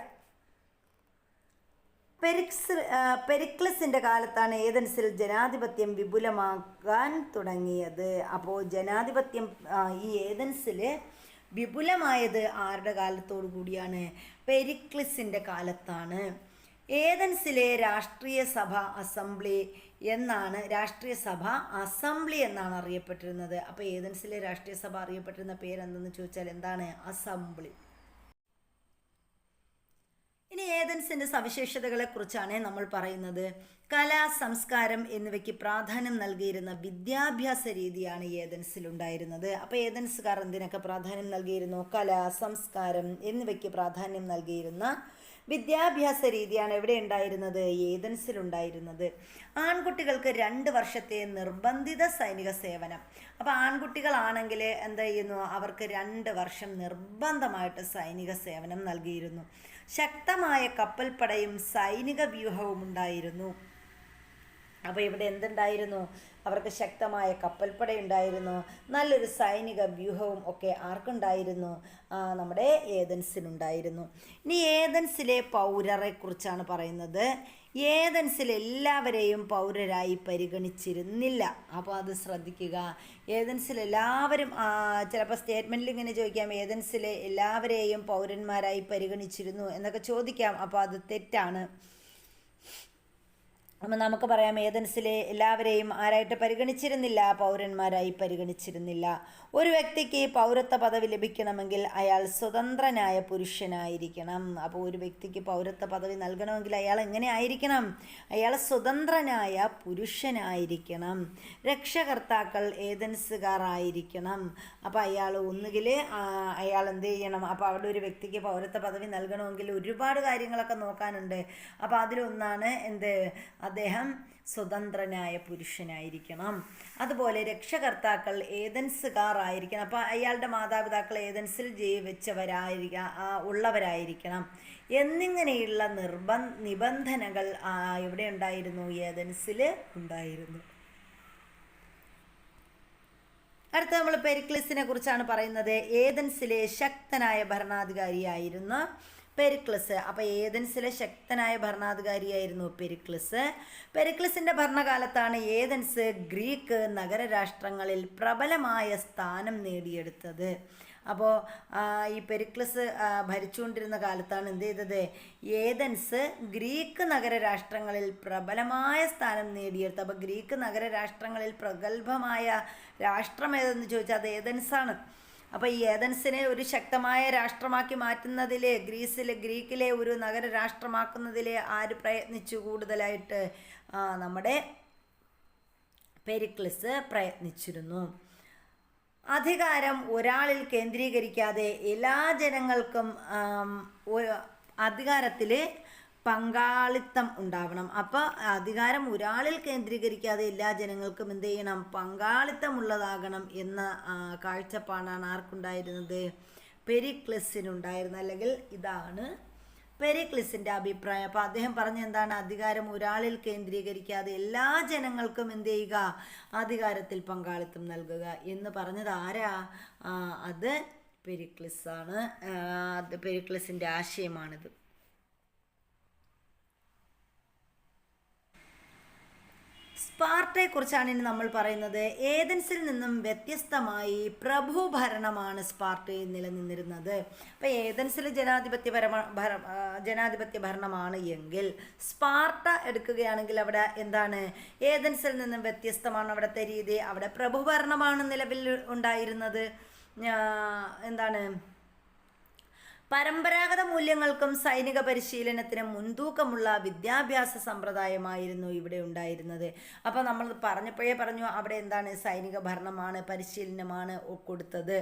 പെരിക്ലിസിൻ്റെ കാലത്താണ് ഏതൻസിൽ ജനാധിപത്യം വിപുലമാകാൻ തുടങ്ങിയത്. അപ്പോൾ ജനാധിപത്യം ഈ ഏതൻസിൽ വിപുലമായത് ആരുടെ കാലത്തോടു കൂടിയാണ്? പെരിക്ലിസിൻ്റെ കാലത്താണ്. ഏതൻസിലെ രാഷ്ട്രീയ സഭ അസംബ്ലി എന്നാണ് അറിയപ്പെട്ടിരുന്നത്. അപ്പോൾ ഏതൻസിലെ രാഷ്ട്രീയ സഭ അറിയപ്പെട്ടിരുന്ന പേരെന്തെന്ന് ചോദിച്ചാൽ എന്താണ്? അസംബ്ലി. ഇനി ഏതൻസിൻ്റെ സവിശേഷതകളെ കുറിച്ചാണ് നമ്മൾ പറയുന്നത്. കല, സംസ്കാരം എന്നിവയ്ക്ക് പ്രാധാന്യം നൽകിയിരുന്ന വിദ്യാഭ്യാസ രീതിയാണ് ഏതൻസിലുണ്ടായിരുന്നത്. അപ്പോൾ ഏതൻസുകാർ എന്തിനൊക്കെ പ്രാധാന്യം നൽകിയിരുന്നു? കല, സംസ്കാരം എന്നിവയ്ക്ക് പ്രാധാന്യം നൽകിയിരുന്ന വിദ്യാഭ്യാസ രീതിയാണ് എവിടെ ഉണ്ടായിരുന്നത്? ഏതൻസിലുണ്ടായിരുന്നത്. ആൺകുട്ടികൾക്ക് 2 വർഷത്തെ നിർബന്ധിത സൈനിക സേവനം. അപ്പോൾ ആൺകുട്ടികളാണെങ്കിൽ എന്ത് ചെയ്യുന്നു? അവർക്ക് 2 വർഷം നിർബന്ധമായിട്ട് സൈനിക സേവനം നൽകിയിരുന്നു. ശക്തമായ കപ്പൽപ്പടയും സൈനിക വ്യൂഹവും ഉണ്ടായിരുന്നു. അപ്പോൾ ഇവിടെ എന്തുണ്ടായിരുന്നു? അവർക്ക് ശക്തമായ കപ്പൽപ്പടയുണ്ടായിരുന്നു, നല്ലൊരു സൈനിക വ്യൂഹവും ഒക്കെ ആർക്കുണ്ടായിരുന്നു? നമ്മുടെ ഏതൻസിനുണ്ടായിരുന്നു. ഇനി ഏതൻസിലെ പൗരരെ കുറിച്ചാണ് പറയുന്നത്. ഏതൻസിൽ എല്ലാവരെയും പൗരരായി പരിഗണിച്ചിരുന്നില്ല. അപ്പോൾ അത് ശ്രദ്ധിക്കുക. ഏതൻസിൽ എല്ലാവരും ചിലപ്പോൾ സ്റ്റേറ്റ്മെൻറ്റിൽ ഇങ്ങനെ ചോദിക്കാം, ഏതൻസിലെ എല്ലാവരെയും പൗരന്മാരായി പരിഗണിച്ചിരുന്നു എന്നൊക്കെ ചോദിക്കാം. അപ്പോൾ അത് തെറ്റാണ്. അപ്പം നമുക്ക് പറയാം, ഏതൻസിലെ എല്ലാവരെയും ആരായിട്ട് പരിഗണിച്ചിരുന്നില്ല? പൗരന്മാരായി പരിഗണിച്ചിരുന്നില്ല. ഒരു വ്യക്തിക്ക് പൗരത്വ പദവി ലഭിക്കണമെങ്കിൽ അയാൾ സ്വതന്ത്രനായ പുരുഷനായിരിക്കണം. അപ്പോൾ ഒരു വ്യക്തിക്ക് പൗരത്വ പദവി നൽകണമെങ്കിൽ അയാൾ എങ്ങനെ ആയിരിക്കണം? അയാൾ സ്വതന്ത്രനായ പുരുഷനായിരിക്കണം. രക്ഷകർത്താക്കൾ ഏതൻസുകാർ ആയിരിക്കണം. അപ്പോൾ അയാൾ ഒന്നുകിൽ അയാൾ എന്ത് ചെയ്യണം? അപ്പോൾ അവിടെ ഒരു വ്യക്തിക്ക് പൗരത്വ പദവി നൽകണമെങ്കിൽ ഒരുപാട് കാര്യങ്ങളൊക്കെ നോക്കാനുണ്ട്. അപ്പോൾ അതിലൊന്നാണ് അദ്ദേഹം സ്വതന്ത്രനായ പുരുഷനായിരിക്കണം. അതുപോലെ രക്ഷകർത്താക്കൾ ഏതൻസുകാർ ആയിരിക്കണം. അപ്പോൾ അയാളുടെ മാതാപിതാക്കൾ ഏതൻസിൽ ഉള്ളവരായിരിക്കണം എന്നിങ്ങനെയുള്ള നിബന്ധനകൾ എവിടെ ഉണ്ടായിരുന്നു? ഏതൻസിൽ ഉണ്ടായിരുന്നു. അടുത്ത നമ്മൾ പെരിക്ലിസിനെ കുറിച്ചാണ് പറയുന്നത്. ഏതൻസിലെ ശക്തനായ ഭരണാധികാരിയായിരുന്ന പെരിക്ലിസ്. അപ്പോൾ ഏതൻസിലെ ശക്തനായ ഭരണാധികാരിയായിരുന്നു പെരിക്ലിസ്. പെരിക്ലിസിൻ്റെ ഭരണകാലത്താണ് ഏതൻസ് ഗ്രീക്ക് നഗരരാഷ്ട്രങ്ങളിൽ പ്രബലമായ സ്ഥാനം നേടിയെടുത്തത്. അപ്പോൾ ഈ പെരിക്ലിസ് ഭരിച്ചുകൊണ്ടിരുന്ന കാലത്താണ് എന്ത് ചെയ്തത്? ഏതൻസ് ഗ്രീക്ക് നഗരരാഷ്ട്രങ്ങളിൽ പ്രബലമായ സ്ഥാനം നേടിയെടുത്തത്. അപ്പോൾ ഗ്രീക്ക് നഗരരാഷ്ട്രങ്ങളിൽ പ്രഗത്ഭമായ രാഷ്ട്രം ഏതെന്ന് ചോദിച്ചാൽ അത് ഏതൻസാണ്. അപ്പോൾ ഈ ഏതൻസിനെ ഒരു ശക്തമായ രാഷ്ട്രമാക്കി മാറ്റുന്നതിൽ ഗ്രീക്കിലെ ഒരു നഗരരാഷ്ട്രമാക്കുന്നതിൽ ആര് പ്രയത്നിച്ചു കൂടുതലായിട്ട്? നമ്മുടെ പെരിക്ലിസ് പ്രയത്നിച്ചിരുന്നു. അധികാരം ഒരാളിൽ കേന്ദ്രീകരിക്കാതെ എല്ലാ ജനങ്ങൾക്കും അധികാരത്തിൽ പങ്കാളിത്തം ഉണ്ടാവണം. അപ്പോൾ അധികാരം ഒരാളിൽ കേന്ദ്രീകരിക്കാതെ എല്ലാ ജനങ്ങൾക്കും എന്ത് ചെയ്യണം? പങ്കാളിത്തമുള്ളതാകണം എന്ന കാഴ്ചപ്പാടാണ് ആർക്കുണ്ടായിരുന്നത്? പെരിക്ലിസിനുണ്ടായിരുന്നത്. അല്ലെങ്കിൽ ഇതാണ് പെരിക്ലിസിൻ്റെ അഭിപ്രായം. അപ്പോൾ അദ്ദേഹം പറഞ്ഞ എന്താണ്? അധികാരം ഒരാളിൽ കേന്ദ്രീകരിക്കാതെ എല്ലാ ജനങ്ങൾക്കും എന്ത് ചെയ്യുക? അധികാരത്തിൽ പങ്കാളിത്തം നൽകുക എന്ന് പറഞ്ഞത് ആരാ? അത് പെരിക്ലിസാണ്. പെരിക്ലിസിൻ്റെ ആശയമാണിത്. സ്പാർട്ടയെക്കുറിച്ചാണ് ഇനി നമ്മൾ പറയുന്നത്. ഏതൻസിൽ നിന്നും വ്യത്യസ്തമായി പ്രഭുഭരണമാണ് സ്പാർട്ടയിൽ നിലനിന്നിരുന്നത്. അപ്പോൾ ഏതൻസിൽ ജനാധിപത്യ ഭരണമാണ് എങ്കിൽ സ്പാർട്ട എടുക്കുകയാണെങ്കിൽ അവിടെ എന്താണ്? ഏതൻസിൽ നിന്നും വ്യത്യസ്തമാണ് അവിടുത്തെ രീതി. അവിടെ പ്രഭുഭരണമാണ് നിലവിൽ ഉണ്ടായിരുന്നത്. എന്താണ്? പരമ്പരാഗത മൂല്യങ്ങൾക്കും സൈനിക പരിശീലനത്തിനും മുൻതൂക്കമുള്ള വിദ്യാഭ്യാസ സമ്പ്രദായമായിരുന്നു ഇവിടെ ഉണ്ടായിരുന്നത്. അപ്പോൾ നമ്മൾ പറഞ്ഞപ്പോഴേ പറഞ്ഞു അവിടെ എന്താണ്? സൈനിക ഭരണമാണ്, പരിശീലനമാണ് കൊടുത്തത്.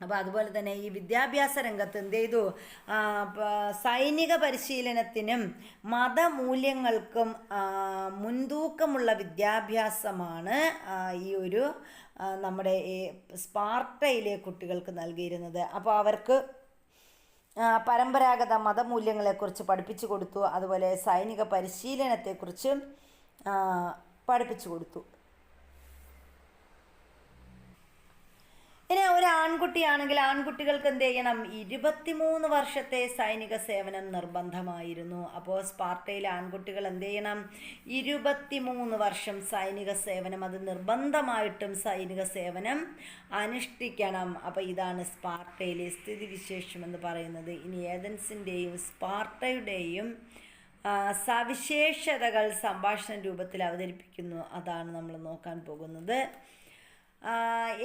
അപ്പോൾ അതുപോലെ തന്നെ ഈ വിദ്യാഭ്യാസ രംഗത്ത് എന്ത് ചെയ്തു? സൈനിക പരിശീലനത്തിനും മതമൂല്യങ്ങൾക്കും മുൻതൂക്കമുള്ള വിദ്യാഭ്യാസമാണ് ഈ ഒരു നമ്മുടെ സ്പാർട്ടയിലെ കുട്ടികൾക്ക് നൽകിയിരുന്നത്. അപ്പോൾ അവർക്ക് പരമ്പരാഗത മതമൂല്യങ്ങളെക്കുറിച്ച് പഠിപ്പിച്ചു കൊടുത്തു. അതുപോലെ സൈനിക പരിശീലനത്തെക്കുറിച്ച് പഠിപ്പിച്ചു കൊടുത്തു. ഇനി ഒരു ആൺകുട്ടിയാണെങ്കിൽ ആൺകുട്ടികൾക്ക് എന്ത് ചെയ്യണം? 23 വർഷത്തെ സൈനിക സേവനം നിർബന്ധമായിരുന്നു. അപ്പോൾ സ്പാർട്ടയിലെ ആൺകുട്ടികൾ എന്ത് ചെയ്യണം? 23 വർഷം സൈനിക സേവനം, അത് നിർബന്ധമായിട്ടും സൈനിക സേവനം അനുഷ്ഠിക്കണം. അപ്പോൾ ഇതാണ് സ്പാർട്ടയിലെ സ്ഥിതിവിശേഷം എന്ന് പറയുന്നത്. ഇനി ഏതൻസിൻ്റെയും സ്പാർട്ടയുടെയും സവിശേഷതകൾ സംഭാഷണ രൂപത്തിൽ അവതരിപ്പിക്കുന്നു. അതാണ് നമ്മൾ നോക്കാൻ പോകുന്നത്.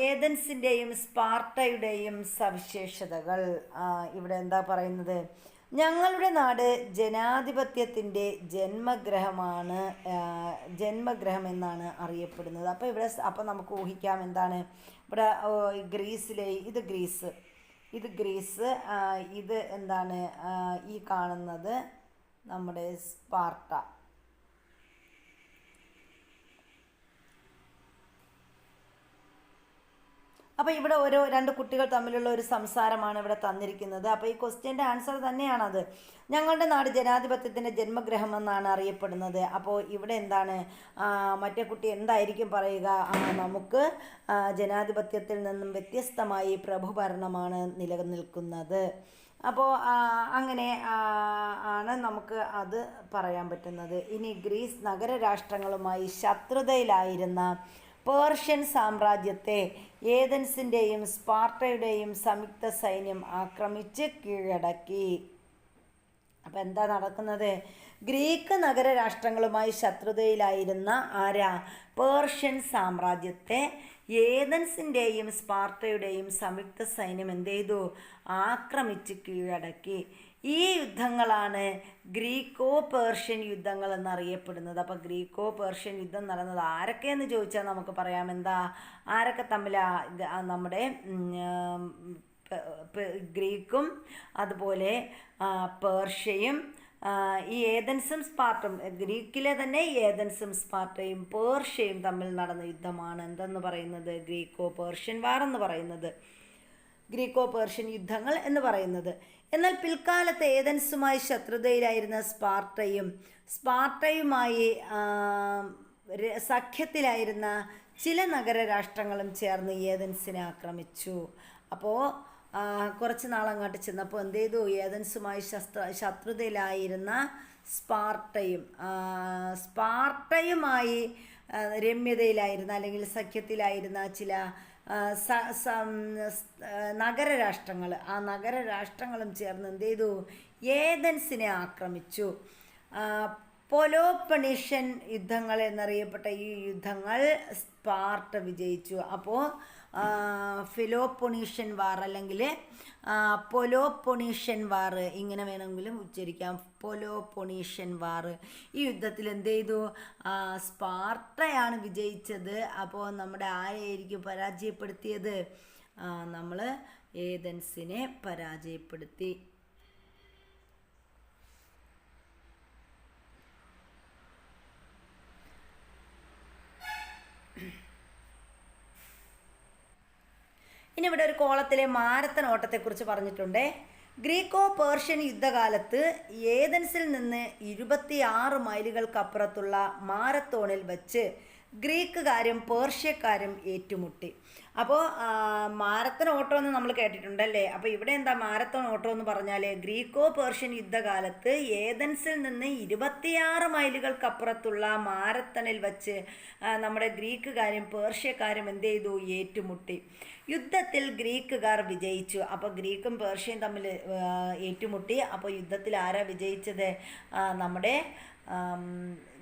ഏതൻസിൻ്റെയും സ്പാർട്ടയുടെയും സവിശേഷതകൾ. ഇവിടെ എന്താ പറയുന്നത്? ഞങ്ങളുടെ നാട് ജനാധിപത്യത്തിൻ്റെ ജന്മഗ്രഹം എന്നാണ് അറിയപ്പെടുന്നത്. അപ്പോൾ നമുക്ക് ഊഹിക്കാം എന്താണ് ഇവിടെ ഗ്രീസിലെ ഇത് ഗ്രീസ്, ഇത് എന്താണ്? ഈ കാണുന്നത് നമ്മുടെ സ്പാർട്ട. അപ്പോൾ ഇവിടെ രണ്ട് കുട്ടികൾ തമ്മിലുള്ള ഒരു സംസാരമാണ് ഇവിടെ തന്നിരിക്കുന്നത്. അപ്പോൾ ഈ ക്വസ്റ്റ്യൻ്റെ ആൻസർ തന്നെയാണത്. ഞങ്ങളുടെ നാട് ജനാധിപത്യത്തിൻ്റെ ജന്മഗ്രഹം എന്നാണ് അറിയപ്പെടുന്നത്. അപ്പോൾ ഇവിടെ എന്താണ്? മറ്റേ കുട്ടി എന്തായിരിക്കും പറയുക? നമുക്ക് ജനാധിപത്യത്തിൽ നിന്നും വ്യത്യസ്തമായി പ്രഭുഭരണമാണ് നിലനിൽക്കുന്നത്. അപ്പോൾ അങ്ങനെ ആണ് നമുക്ക് അത് പറയാൻ പറ്റുന്നത്. ഇനി ഗ്രീസ് നഗരരാഷ്ട്രങ്ങളുമായി ശത്രുതയിലായിരുന്ന പേർഷ്യൻ സാമ്രാജ്യത്തെ ഏതൻസിൻ്റെയും സ്പാർട്ടയുടെയും സംയുക്ത സൈന്യം ആക്രമിച്ച് കീഴടക്കി. അപ്പം എന്താ നടക്കുന്നത്? ഗ്രീക്ക് നഗരരാഷ്ട്രങ്ങളുമായി ശത്രുതയിലായിരുന്ന പേർഷ്യൻ സാമ്രാജ്യത്തെ ഏതൻസിൻ്റെയും സ്പാർട്ടയുടെയും സംയുക്ത സൈന്യം എന്ത് ചെയ്തു? ആക്രമിച്ച് കീഴടക്കി. ഈ യുദ്ധങ്ങളാണ് ഗ്രീക്കോ പേർഷ്യൻ യുദ്ധങ്ങൾ എന്നറിയപ്പെടുന്നത്. അപ്പോൾ ഗ്രീക്കോ പേർഷ്യൻ യുദ്ധം നടന്നത് ആരൊക്കെയെന്ന് ചോദിച്ചാൽ നമുക്ക് പറയാം എന്താ? ആരൊക്കെ തമ്മിലാണ്? നമ്മുടെ ഗ്രീക്കും അതുപോലെ പേർഷ്യയും ഈ ഏതൻസും സ്പാർട്ടയും, ഗ്രീക്കിലെ തന്നെ ഏതൻസും സ്പാർട്ടയും പേർഷ്യയും തമ്മിൽ നടന്ന യുദ്ധമാണ് എന്തെന്ന് പറയുന്നത്? ഗ്രീക്കോ പേർഷ്യൻ വാർ എന്ന് പറയുന്നത്, ഗ്രീക്കോ പേർഷ്യൻ യുദ്ധങ്ങൾ എന്ന് പറയുന്നത്. എന്നാൽ പിൽക്കാലത്ത് ഏതൻസുമായി ശത്രുതയിലായിരുന്ന സ്പാർട്ടയുമായി സഖ്യത്തിലായിരുന്ന ചില നഗരരാഷ്ട്രങ്ങളും ചേർന്ന് ഏതൻസിനെ ആക്രമിച്ചു. അപ്പോൾ കുറച്ച് നാളങ്ങോട്ട് ചെന്നപ്പോൾ എന്ത് ചെയ്തു? ഏതൻസുമായി ശത്രുതയിലായിരുന്ന സ്പാർട്ടയുമായി രമ്യതയിലായിരുന്ന അല്ലെങ്കിൽ സഖ്യത്തിലായിരുന്ന ചില നഗരരാഷ്ട്രങ്ങൾ, ആ നഗരരാഷ്ട്രങ്ങളും ചേർന്ന് എന്ത് ചെയ്തു? ഏതൻസിനെ ആക്രമിച്ചു. പെലോപ്പൊണീഷ്യൻ യുദ്ധങ്ങൾ എന്നറിയപ്പെട്ട ഈ യുദ്ധങ്ങൾ സ്പാർട്ട വിജയിച്ചു. അപ്പോൾ ഫെലോപ്പൊണീഷ്യൻ വാർ അല്ലെങ്കിൽ പെലോപ്പൊണീഷ്യൻ വാർ ഇങ്ങനെ വേണമെങ്കിലും ഉച്ചരിക്കാം. പെലോപ്പൊണീഷ്യൻ വാർ, ഈ യുദ്ധത്തിൽ എന്ത് ചെയ്തു? സ്പാർട്ടയാണ് വിജയിച്ചത്. അപ്പോൾ നമ്മുടെ ആരെയായിരിക്കും പരാജയപ്പെടുത്തിയത്? നമ്മൾ ഏതൻസിനെ പരാജയപ്പെടുത്തി. ഇനി ഇവിടെ ഒരു കോളത്തിലെ മാരത്തൺ ഓട്ടത്തെക്കുറിച്ച് പറഞ്ഞിട്ടുണ്ട്. ഗ്രീക്കോ പേർഷ്യൻ യുദ്ധകാലത്ത് ഏതൻസിൽ നിന്ന് 26 മൈലുകൾക്കപ്പുറത്തുള്ള മാരത്തോണിൽ വച്ച് ഗ്രീക്കുകാരും പേർഷ്യക്കാരും ഏറ്റുമുട്ടി. അപ്പോൾ മാരത്തൺ ഓട്ടം എന്ന് നമ്മൾ കേട്ടിട്ടുണ്ടല്ലേ. അപ്പോൾ ഇവിടെ എന്താ മാരത്തൺ ഓട്ടം എന്ന് പറഞ്ഞാൽ, ഗ്രീക്കോ പേർഷ്യൻ യുദ്ധകാലത്ത് ഏതൻസിൽ നിന്ന് 26 മൈലുകൾക്കപ്പുറത്തുള്ള മാരത്തണിൽ വച്ച് നമ്മുടെ ഗ്രീക്കുകാരും പേർഷ്യക്കാരും എന്ത് ചെയ്തു? ഏറ്റുമുട്ടി. യുദ്ധത്തിൽ ഗ്രീക്കുകാർ വിജയിച്ചു. അപ്പോൾ ഗ്രീക്കും പേർഷ്യയും തമ്മിൽ ഏറ്റുമുട്ടി. അപ്പോൾ യുദ്ധത്തിൽ ആരാ വിജയിച്ചത്? നമ്മുടെ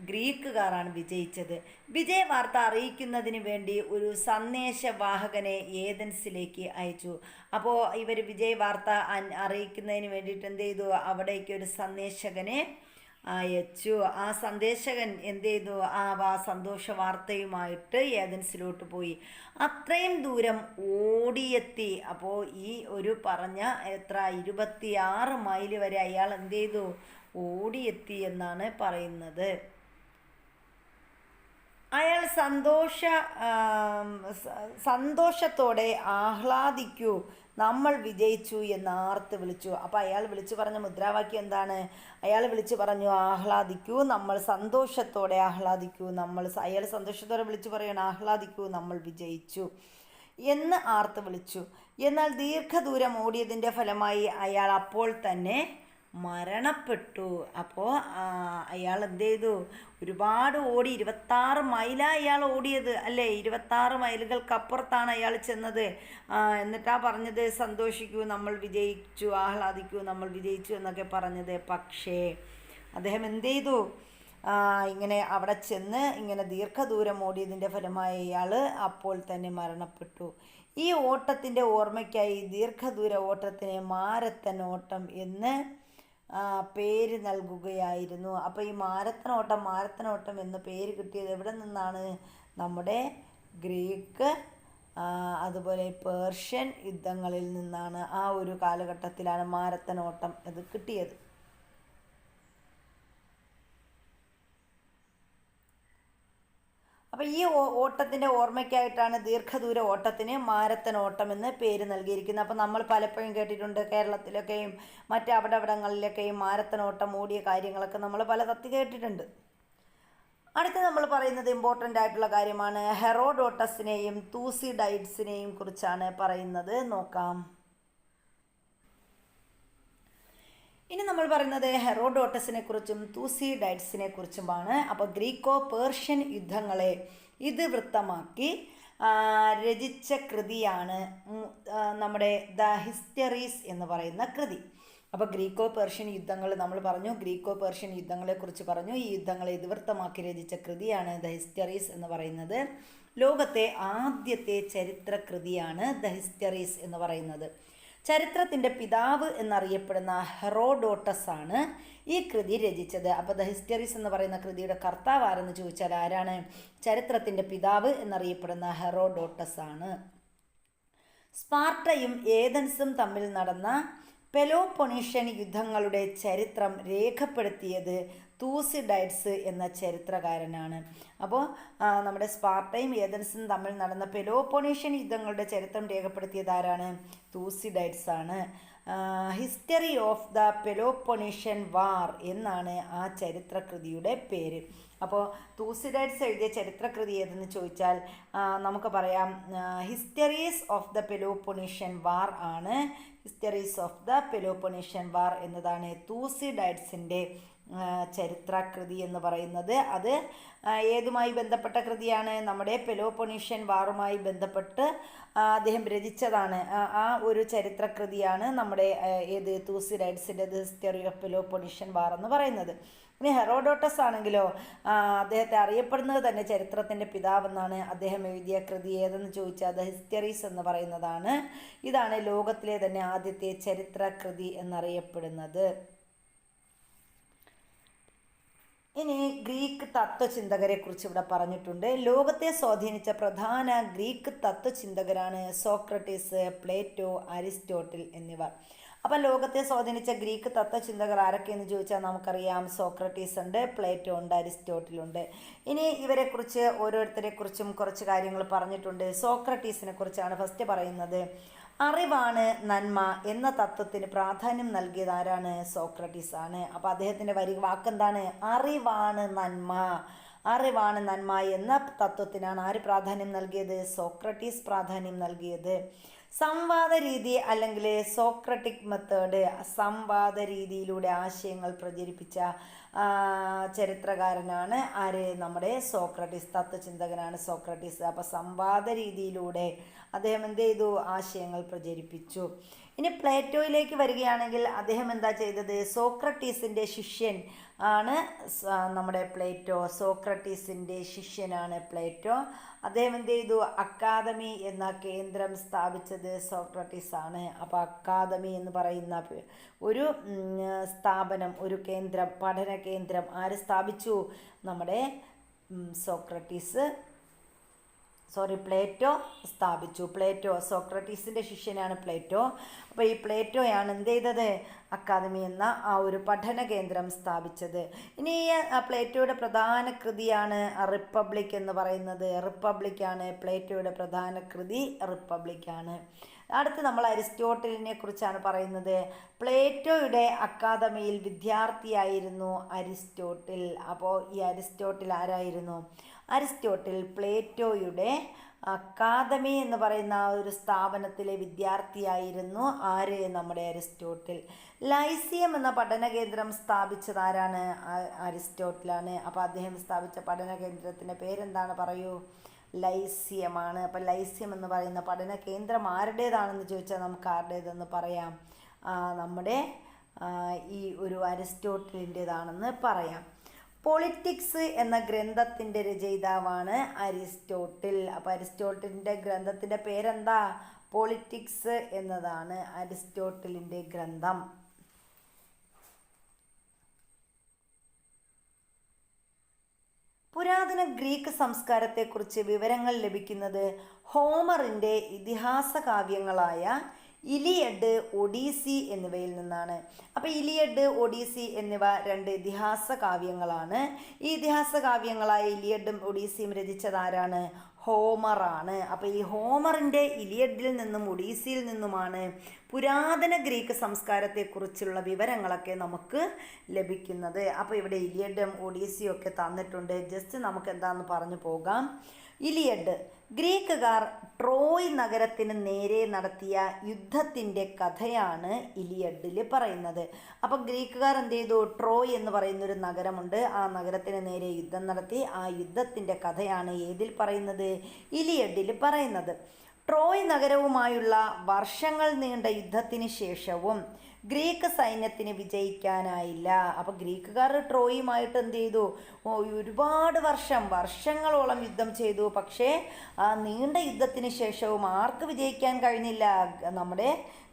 ഗ്രീക്കുകാരാണ് വിജയിച്ചത്. വിജയ വാർത്ത അറിയിക്കുന്നതിന് വേണ്ടി ഒരു സന്ദേശവാഹകനെ ഏതൻസിലേക്ക് അയച്ചു. അപ്പോൾ ഇവർ വിജയ വാർത്ത അറിയിക്കുന്നതിന് വേണ്ടിയിട്ട് എന്ത് ചെയ്തു? അവിടേക്ക് ഒരു സന്ദേശകനെ അയച്ചു. ആ സന്ദേശകൻ എന്ത് ചെയ്തു? ആ സന്തോഷ വാർത്തയുമായിട്ട് ഏതൻസിലോട്ട് പോയി. അത്രയും ദൂരം ഓടിയെത്തി. അപ്പോൾ ഈ ഒരു പറഞ്ഞ 26 മൈൽ വരെ അയാൾ എന്ത് ചെയ്തു? ഓടിയെത്തി എന്നാണ് പറയുന്നത്. അയാൾ സന്തോഷത്തോടെ ആഹ്ലാദിക്കൂ, നമ്മൾ വിജയിച്ചു എന്ന് ആർത്ത് വിളിച്ചു. അപ്പോൾ അയാൾ വിളിച്ചു പറഞ്ഞ മുദ്രാവാക്യം എന്താണ്? അയാൾ വിളിച്ചു പറഞ്ഞു, ആഹ്ലാദിക്കൂ, നമ്മൾ സന്തോഷത്തോടെ ആഹ്ലാദിക്കൂ, അയാൾ സന്തോഷത്തോടെ വിളിച്ചു പറയണം, ആഹ്ലാദിക്കൂ, നമ്മൾ വിജയിച്ചു എന്ന് ആർത്ത് വിളിച്ചു. എന്നാൽ ദീർഘദൂരം ഓടിയതിൻ്റെ ഫലമായി അയാൾ അപ്പോൾ തന്നെ മരണപ്പെട്ടു. അപ്പോൾ അയാൾ എന്ത് ചെയ്തു? ഒരുപാട് ഓടി, 26 മൈലാണ് അയാൾ ഓടിയത് അല്ലേ. 26 മൈലുകൾക്കപ്പുറത്താണ് അയാൾ ചെന്നത്. എന്നിട്ടാ പറഞ്ഞത്, സന്തോഷിക്കൂ, നമ്മൾ വിജയിച്ചു, ആഹ്ലാദിക്കൂ, നമ്മൾ വിജയിച്ചു എന്നൊക്കെ പറഞ്ഞത്. പക്ഷേ അദ്ദേഹം എന്ത് ചെയ്തു? ഇങ്ങനെ അവിടെ ചെന്ന് ഇങ്ങനെ ദീർഘദൂരം ഓടിയതിൻ്റെ ഫലമായി അയാൾ അപ്പോൾ തന്നെ മരണപ്പെട്ടു. ഈ ഓട്ടത്തിൻ്റെ ഓർമ്മയ്ക്കായി ദീർഘദൂര ഓട്ടത്തിന് മാരത്തൺ ഓട്ടം എന്ന് പേര് നൽകുകയായിരുന്നു. അപ്പോൾ ഈ മാരത്തൺ ഓട്ടം എന്ന പേര് കിട്ടിയത് എവിടെ നിന്നാണ്? നമ്മുടെ ഗ്രീക്ക് അതുപോലെ പേർഷ്യൻ യുദ്ധങ്ങളിൽ നിന്നാണ്. ആ ഒരു കാലഘട്ടത്തിലാണ് മാരത്തൺ ഓട്ടം അത് കിട്ടിയത്. അപ്പോൾ ഈ ഓട്ടത്തിൻ്റെ ഓർമ്മയ്ക്കായിട്ടാണ് ദീർഘദൂര ഓട്ടത്തിന് മാരത്തൺ ഓട്ടം എന്ന് പേര് നൽകിയിരിക്കുന്നത്. അപ്പോൾ നമ്മൾ പലപ്പോഴും കേട്ടിട്ടുണ്ട്, കേരളത്തിലൊക്കെയും അവിടങ്ങളിലൊക്കെയും മാരത്തൺ ഓട്ടം ഓടിയ കാര്യങ്ങളൊക്കെ നമ്മൾ പലതത്തി കേട്ടിട്ടുണ്ട്. അടുത്ത് നമ്മൾ പറയുന്നത് ഇമ്പോർട്ടൻ്റ് ആയിട്ടുള്ള കാര്യമാണ്. ഹെറോഡോട്ടസിനെയും തൂസിഡൈഡ്സിനെയും കുറിച്ചാണ് പറയുന്നത്. നോക്കാം. ഇനി നമ്മൾ പറയുന്നത് ഹെറോഡോട്ടസിനെ കുറിച്ചും തൂസിഡൈഡ്സിനെ കുറിച്ചുമാണ്. അപ്പോൾ ഗ്രീക്കോ പേർഷ്യൻ യുദ്ധങ്ങളെ ഇതിവൃത്തമാക്കി രചിച്ച കൃതിയാണ് നമ്മുടെ ദ ഹിസ്റ്ററീസ് എന്ന് പറയുന്ന കൃതി. അപ്പോൾ ഗ്രീക്കോ പേർഷ്യൻ യുദ്ധങ്ങൾ നമ്മൾ പറഞ്ഞു, ഗ്രീക്കോ പേർഷ്യൻ യുദ്ധങ്ങളെക്കുറിച്ച് പറഞ്ഞു. ഈ യുദ്ധങ്ങളെ ഇതിവൃത്തമാക്കി രചിച്ച കൃതിയാണ് ദ ഹിസ്റ്ററീസ് എന്ന് പറയുന്നത്. ലോകത്തെ ആദ്യത്തെ ചരിത്ര കൃതിയാണ് ദ ഹിസ്റ്ററീസ് എന്ന് പറയുന്നത്. ചരിത്രത്തിൻ്റെ പിതാവ് എന്നറിയപ്പെടുന്ന ഹെറോഡോട്ടസ് ആണ് ഈ കൃതി രചിച്ചത്. അപ്പോൾ ദ ഹിസ്റ്ററീസ് എന്ന് പറയുന്ന കൃതിയുടെ കർത്താവ് ആരെന്ന് ചോദിച്ചാൽ ആരാണ്? ചരിത്രത്തിൻ്റെ പിതാവ് എന്നറിയപ്പെടുന്ന ഹെറോഡോട്ടസ് ആണ്. സ്പാർട്ടയും ഏതൻസും തമ്മിൽ നടന്ന പെലോപ്പൊണീഷ്യൻ യുദ്ധങ്ങളുടെ ചരിത്രം രേഖപ്പെടുത്തിയത് തൂസിഡൈഡ്സ് എന്ന ചരിത്രകാരനാണ്. അപ്പോൾ നമ്മുടെ സ്പാർട്ടയും ഏതൻസും തമ്മിൽ നടന്ന പെലോപ്പൊണീഷ്യൻ യുദ്ധങ്ങളുടെ ചരിത്രം രേഖപ്പെടുത്തിയത് ആരാണ്? തൂസിഡൈഡ്സ് ആണ്. ഹിസ്റ്ററി ഓഫ് ദ പെലോപ്പൊണീഷ്യൻ വാർ എന്നാണ് ആ ചരിത്രകൃതിയുടെ പേര്. അപ്പോൾ തൂസിഡൈഡ്സ് എഴുതിയ ചരിത്രകൃതി ഏതെന്ന് ചോദിച്ചാൽ നമുക്ക് പറയാം ഹിസ്റ്ററീസ് ഓഫ് ദ പെലോപ്പൊണീഷ്യൻ വാർ ആണ്. ഹിസ്റ്ററീസ് ഓഫ് ദ പെലോപ്പൊണീഷ്യൻ വാർ എന്നതാണ് തൂസിഡൈഡ്സിൻ്റെ ചരിത്രകൃതി എന്ന് പറയുന്നത്. അത് ഏതുമായി ബന്ധപ്പെട്ട കൃതിയാണ്? നമ്മുടെ പെലോപ്പൊണീഷ്യൻ വാറുമായി ബന്ധപ്പെട്ട് അദ്ദേഹം രചിച്ചതാണ്. ആ ഒരു ചരിത്രകൃതിയാണ് നമ്മുടെ ഏത് തൂസിഡൈഡ്സിൻ്റെ ഹിസ്റ്ററി ഓഫ് പെലോപ്പൊണീഷ്യൻ വാർ എന്ന് പറയുന്നത്. ഇനി ഹെറോഡോട്ടസ് ആണെങ്കിലോ അദ്ദേഹത്തെ അറിയപ്പെടുന്നത് തന്നെ ചരിത്രത്തിൻ്റെ പിതാവെന്നാണ്. അദ്ദേഹം എഴുതിയ കൃതി ഏതെന്ന് ചോദിച്ചാൽ ദ ഹിസ്റ്ററീസ് എന്ന് പറയുന്നതാണ്. ഇതാണ് ലോകത്തിലെ തന്നെ ആദ്യത്തെ ചരിത്രകൃതി എന്നറിയപ്പെടുന്നത്. ഇനി ഗ്രീക്ക് തത്വചിന്തകരെ കുറിച്ച് ഇവിടെ പറഞ്ഞിട്ടുണ്ട്. ലോകത്തെ സ്വാധീനിച്ച പ്രധാന ഗ്രീക്ക് തത്വചിന്തകരാണ് സോക്രട്ടീസ്, പ്ലേറ്റോ, അരിസ്റ്റോട്ടിൽ എന്നിവർ. അപ്പം ലോകത്തെ സ്വാധീനിച്ച ഗ്രീക്ക് തത്വചിന്തകർ ആരൊക്കെയെന്ന് ചോദിച്ചാൽ നമുക്കറിയാം. സോക്രട്ടീസ് ഉണ്ട്, പ്ലേറ്റോ ഉണ്ട്, അരിസ്റ്റോട്ടിൽ ഉണ്ട്. ഇനി ഇവരെക്കുറിച്ച് ഓരോരുത്തരെക്കുറിച്ചും കുറച്ച് കാര്യങ്ങൾ പറഞ്ഞിട്ടുണ്ട്. സോക്രട്ടീസിനെ കുറിച്ചാണ് ഫസ്റ്റ് പറയുന്നത്. അറിവാണ് നന്മ എന്ന തത്വത്തിന് പ്രാധാന്യം നൽകിയത് ആരാണ്? സോക്രട്ടീസ് ആണ്. അപ്പോൾ അദ്ദേഹത്തിൻ്റെ വാക്കെന്താണ്? അറിവാണ് നന്മ. അറിവാണ് നന്മ എന്ന തത്വത്തിനാണ് ആര് പ്രാധാന്യം നൽകിയത്? സോക്രട്ടീസ് പ്രാധാന്യം നൽകിയത്. സംവാദ രീതി അല്ലെങ്കിൽ സോക്രട്ടിക് മെത്തേഡ്, സംവാദ രീതിയിലൂടെ ആശയങ്ങൾ പ്രചരിപ്പിച്ച ചരിത്രകാരനാണ് ആര്? നമ്മുടെ സോക്രട്ടീസ്. തത്വചിന്തകനാണ് സോക്രട്ടീസ്. അപ്പോൾ സംവാദ രീതിയിലൂടെ അദ്ദേഹം എന്ത് ചെയ്തു? ആശയങ്ങൾ പ്രചരിപ്പിച്ചു. ഇനി പ്ലേറ്റോയിലേക്ക് വരികയാണെങ്കിൽ അദ്ദേഹം എന്താ ചെയ്തത്? സോക്രട്ടീസിൻ്റെ ശിഷ്യൻ ആണ് നമ്മുടെ പ്ലേറ്റോ. സോക്രട്ടീസിൻ്റെ ശിഷ്യനാണ് പ്ലേറ്റോ. അദ്ദേഹം എന്ത് ചെയ്തു? അക്കാദമി എന്ന കേന്ദ്രം സ്ഥാപിച്ചത് സോക്രട്ടീസ് ആണ്. അപ്പോൾ അക്കാദമി എന്ന് പറയുന്ന ഒരു സ്ഥാപനം, ഒരു കേന്ദ്രം, പഠന കേന്ദ്രം ആര് സ്ഥാപിച്ചു? നമ്മുടെ പ്ലേറ്റോ സ്ഥാപിച്ചു. പ്ലേറ്റോ, സോക്രട്ടീസിൻ്റെ ശിഷ്യനാണ് പ്ലേറ്റോ. അപ്പോൾ ഈ പ്ലേറ്റോയാണ് എന്ത് ചെയ്തത്? അക്കാദമി എന്ന ആ ഒരു പഠന കേന്ദ്രം സ്ഥാപിച്ചത്. ഇനി ഈ പ്ലേറ്റോയുടെ പ്രധാന കൃതിയാണ് റിപ്പബ്ലിക് എന്ന് പറയുന്നത്. റിപ്പബ്ലിക്കാണ് പ്ലേറ്റോയുടെ പ്രധാന കൃതി, റിപ്പബ്ലിക്കാണ്. അടുത്ത് നമ്മൾ അരിസ്റ്റോട്ടലിനെ കുറിച്ചാണ് പറയുന്നത്. പ്ലേറ്റോയുടെ അക്കാദമിയിൽ വിദ്യാർത്ഥിയായിരുന്നു അരിസ്റ്റോട്ടിൽ. അപ്പോൾ ഈ അരിസ്റ്റോട്ടിൽ ആരായിരുന്നു? അരിസ്റ്റോട്ടിൽ പ്ലേറ്റോയുടെ അക്കാദമി എന്ന് പറയുന്ന ഒരു സ്ഥാപനത്തിലെ വിദ്യാർത്ഥിയായിരുന്നു. ആര്? നമ്മുടെ അരിസ്റ്റോട്ടിൽ. ലൈസിയം എന്ന പഠന കേന്ദ്രം സ്ഥാപിച്ചത് ആരാണ്? അരിസ്റ്റോട്ടിലാണ്. അപ്പോൾ അദ്ദേഹം സ്ഥാപിച്ച പഠന കേന്ദ്രത്തിൻ്റെ പേരെന്താണ്? പറയൂ. ലൈസിയമാണ്. അപ്പം ലൈസിയം എന്ന് പറയുന്ന പഠന കേന്ദ്രം ആരുടേതാണെന്ന് ചോദിച്ചാൽ നമുക്ക് ആരുടേതെന്ന് പറയാം? നമ്മുടെ ഈ ഒരു അരിസ്റ്റോട്ടിലിൻ്റെതാണെന്ന് പറയാം. പൊളിറ്റിക്സ് എന്ന ഗ്രന്ഥത്തിൻ്റെ രചയിതാവാണ് അരിസ്റ്റോട്ടിൽ. അപ്പോൾ അരിസ്റ്റോട്ടിലിൻ്റെ ഗ്രന്ഥത്തിൻ്റെ പേരെന്താ? പൊളിറ്റിക്സ് എന്നതാണ് അരിസ്റ്റോട്ടിലിൻ്റെ ഗ്രന്ഥം. പുരാതന ഗ്രീക്ക് സംസ്കാരത്തെക്കുറിച്ച് വിവരങ്ങൾ ലഭിക്കുന്നത് ഹോമറിൻ്റെ ഇതിഹാസ കാവ്യങ്ങളായ ഇലിയഡ്, ഒഡീസി എന്നിവയിൽ നിന്നാണ്. അപ്പോൾ ഇലിയഡ്, ഒഡീസി എന്നിവ രണ്ട് ഇതിഹാസ കാവ്യങ്ങളാണ്. ഈ ഇതിഹാസ കാവ്യങ്ങളായ ഇലിയഡും ഒഡീസിയും രചിച്ചത് ആരാണ്? ഹോമറാണ്. അപ്പോൾ ഈ ഹോമറിൻ്റെ ഇലിയഡിൽ നിന്നും ഒഡീസിയിൽ നിന്നുമാണ് പുരാതന ഗ്രീക്ക് സംസ്കാരത്തെക്കുറിച്ചുള്ള വിവരങ്ങളൊക്കെ നമുക്ക് ലഭിക്കുന്നത്. അപ്പോൾ ഇവിടെ ഇലിയഡും ഒഡീസിയും ഒക്കെ തന്നിട്ടുണ്ട്. ജസ്റ്റ് നമുക്ക് എന്താണെന്ന് പറഞ്ഞു പോകാം. ഇലിയഡ്, ഗ്രീക്കുകാർ ട്രോയ് നഗരത്തിന് നേരെ നടത്തിയ യുദ്ധത്തിൻ്റെ കഥയാണ് ഇലിയഡിൽ പറയുന്നത്. അപ്പോൾ ഗ്രീക്കുകാർ എന്ത് ചെയ്തു? ട്രോയ് എന്ന് പറയുന്നൊരു നഗരമുണ്ട്. ആ നഗരത്തിന് നേരെ യുദ്ധം നടത്തി. ആ യുദ്ധത്തിൻ്റെ കഥയാണ് ഏതിൽ പറയുന്നത്? ഇലിയഡിൽ പറയുന്നത്. ട്രോയ് നഗരവുമായുള്ള വർഷങ്ങൾ നീണ്ട യുദ്ധത്തിന് ശേഷവും ഗ്രീക്ക് സൈന്യത്തിന് വിജയിക്കാനായില്ല. അപ്പോൾ ഗ്രീക്കുകാർ ട്രോയുമായിട്ട് എന്ത് ചെയ്തു? ഒരുപാട് വർഷങ്ങളോളം യുദ്ധം ചെയ്തു. പക്ഷേ ആ നീണ്ട യുദ്ധത്തിന് ശേഷവും ആർക്ക് വിജയിക്കാൻ കഴിഞ്ഞില്ല? നമ്മുടെ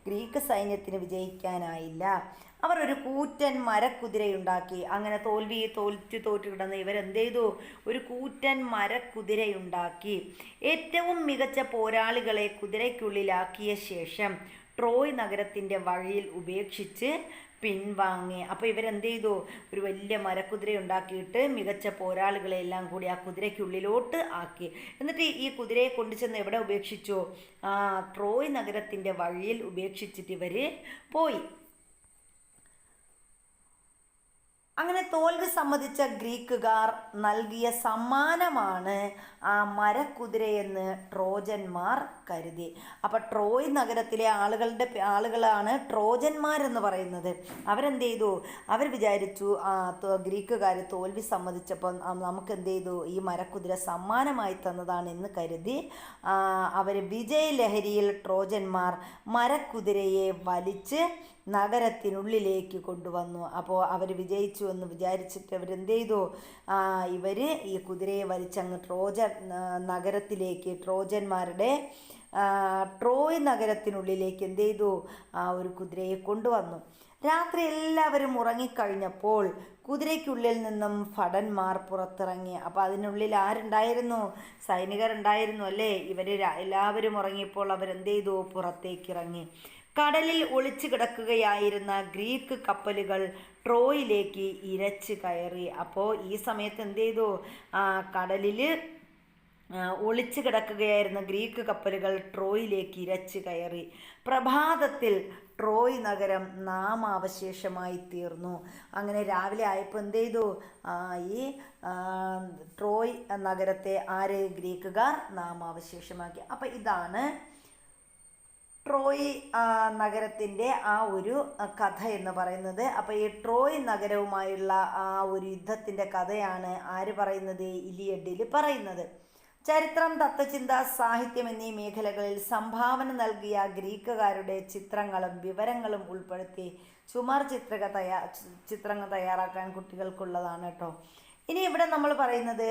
ഗ്രീക്ക് സൈന്യത്തിന് വിജയിക്കാനായില്ല. അവർ ഒരു കൂറ്റൻ മരക്കുതിരയുണ്ടാക്കി. അങ്ങനെ തോറ്റു കിടന്ന് ഇവരെന്ത് ചെയ്തു? ഒരു കൂറ്റൻ മരക്കുതിരയുണ്ടാക്കി. ഏറ്റവും മികച്ച പോരാളികളെ കുതിരയ്ക്കുള്ളിലാക്കിയ ശേഷം ട്രോയ് നഗരത്തിൻ്റെ വഴിയിൽ ഉപേക്ഷിച്ച് പിൻവാങ്ങി. അപ്പോൾ ഇവരെന്ത് ചെയ്തു? ഒരു വലിയ മരക്കുതിര ഉണ്ടാക്കിയിട്ട് മികച്ച പോരാളികളെല്ലാം കൂടി ആ കുതിരയ്ക്കുള്ളിലോട്ട് ആക്കി. എന്നിട്ട് ഈ കുതിരയെ കൊണ്ടുചെന്ന് എവിടെ ഉപേക്ഷിച്ചു? ട്രോയ് നഗരത്തിൻ്റെ വഴിയിൽ ഉപേക്ഷിച്ചിട്ട് ഇവർ പോയി. അങ്ങനെ തോൽവി സമ്മതിച്ച ഗ്രീക്കുകാർ നൽകിയ സമ്മാനമാണ് ആ മരക്കുതിരയെന്ന് ട്രോജന്മാർ കരുതി. അപ്പോൾ ട്രോയ് നഗരത്തിലെ ആളുകളാണ് ട്രോജന്മാരെന്ന് പറയുന്നത്. അവരെന്ത് ചെയ്തു? അവർ വിചാരിച്ചു ഗ്രീക്കുകാർ തോൽവി സമ്മതിച്ചപ്പോൾ നമുക്ക് എന്ത് ചെയ്തു? ഈ മരക്കുതിര സമ്മാനമായി തന്നതാണ് എന്ന് കരുതി അവർ വിജയലഹരിയിൽ ട്രോജന്മാർ മരക്കുതിരയെ വലിച്ച് നഗരത്തിനുള്ളിലേക്ക് കൊണ്ടുവന്നു. അപ്പോൾ അവർ വിജയിച്ചു എന്ന് വിചാരിച്ചിട്ട് അവരെന്ത് ചെയ്തു? ഇവർ ഈ കുതിരയെ വലിച്ചങ്ങ് നഗരത്തിലേക്ക്, ട്രോജന്മാരുടെ ട്രോയ് നഗരത്തിനുള്ളിലേക്ക് എന്ത് ചെയ്തു? ഒരു കുതിരയെ കൊണ്ടുവന്നു. രാത്രി എല്ലാവരും ഉറങ്ങിക്കഴിഞ്ഞപ്പോൾ കുതിരയ്ക്കുള്ളിൽ നിന്നും ഭടന്മാർ പുറത്തിറങ്ങി. അപ്പോൾ അതിനുള്ളിൽ ആരുണ്ടായിരുന്നു? സൈനികരുണ്ടായിരുന്നു അല്ലേ? ഇവർ എല്ലാവരും ഉറങ്ങിയപ്പോൾ അവരെന്ത് ചെയ്തു? പുറത്തേക്കിറങ്ങി. കടലിൽ ഒളിച്ചു കിടക്കുകയായിരുന്ന ഗ്രീക്ക് കപ്പലുകൾ ട്രോയിലേക്ക് ഇരച്ച് കയറി. അപ്പോൾ ഈ സമയത്ത് എന്ത് ചെയ്തു? കടലിൽ ഒളിച്ചു കിടക്കുകയായിരുന്ന ഗ്രീക്ക് കപ്പലുകൾ ട്രോയിലേക്ക് ഇരച്ചു കയറി. പ്രഭാതത്തിൽ ട്രോയ് നഗരം നാമാവശേഷമായി തീർന്നു. അങ്ങനെ രാവിലെ ആയപ്പോൾ എന്ത് ചെയ്തു? ഈ ട്രോയ് നഗരത്തെ ഗ്രീക്കുകാർ നാമാവശേഷമാക്കി. അപ്പം ഇതാണ് ട്രോയ് നഗരത്തിൻ്റെ ആ ഒരു കഥ എന്ന് പറയുന്നത്. അപ്പോൾ ഈ ട്രോയ് നഗരവുമായുള്ള ആ ഒരു യുദ്ധത്തിൻ്റെ കഥയാണ് ആര് പറയുന്നത്? ഇലിയഡിൽ പറയുന്നത്. ചരിത്രം, തത്വചിന്ത, സാഹിത്യം എന്നീ മേഖലകളിൽ സംഭാവന നൽകിയ ഗ്രീക്കുകാരുടെ ചിത്രങ്ങളും വിവരങ്ങളും ഉൾപ്പെടുത്തി ചുമർ ചിത്രങ്ങൾ തയ്യാറാക്കാൻ കുട്ടികൾക്കുള്ളതാണ് കേട്ടോ. ഇനി ഇവിടെ നമ്മൾ പറയുന്നത്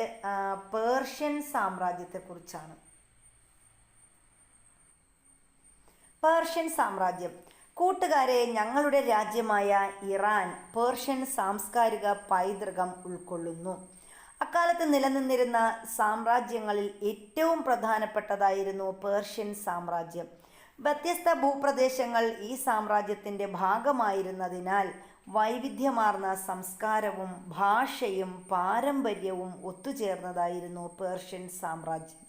പേർഷ്യൻ സാമ്രാജ്യത്തെക്കുറിച്ചാണ്. പേർഷ്യൻ സാമ്രാജ്യം. കൂട്ടുകാരെ, ഞങ്ങളുടെ രാജ്യമായ ഇറാൻ പേർഷ്യൻ സാംസ്കാരിക പൈതൃകം ഉൾക്കൊള്ളുന്നു. അക്കാലത്ത് നിലനിന്നിരുന്ന സാമ്രാജ്യങ്ങളിൽ ഏറ്റവും പ്രധാനപ്പെട്ടതായിരുന്നു പേർഷ്യൻ സാമ്രാജ്യം. വ്യത്യസ്ത ഭൂപ്രദേശങ്ങൾ ഈ സാമ്രാജ്യത്തിൻ്റെ ഭാഗമായിരുന്നതിനാൽ വൈവിധ്യമാർന്ന സംസ്കാരവും ഭാഷയും പാരമ്പര്യവും ഒത്തുചേർന്നതായിരുന്നു പേർഷ്യൻ സാമ്രാജ്യം.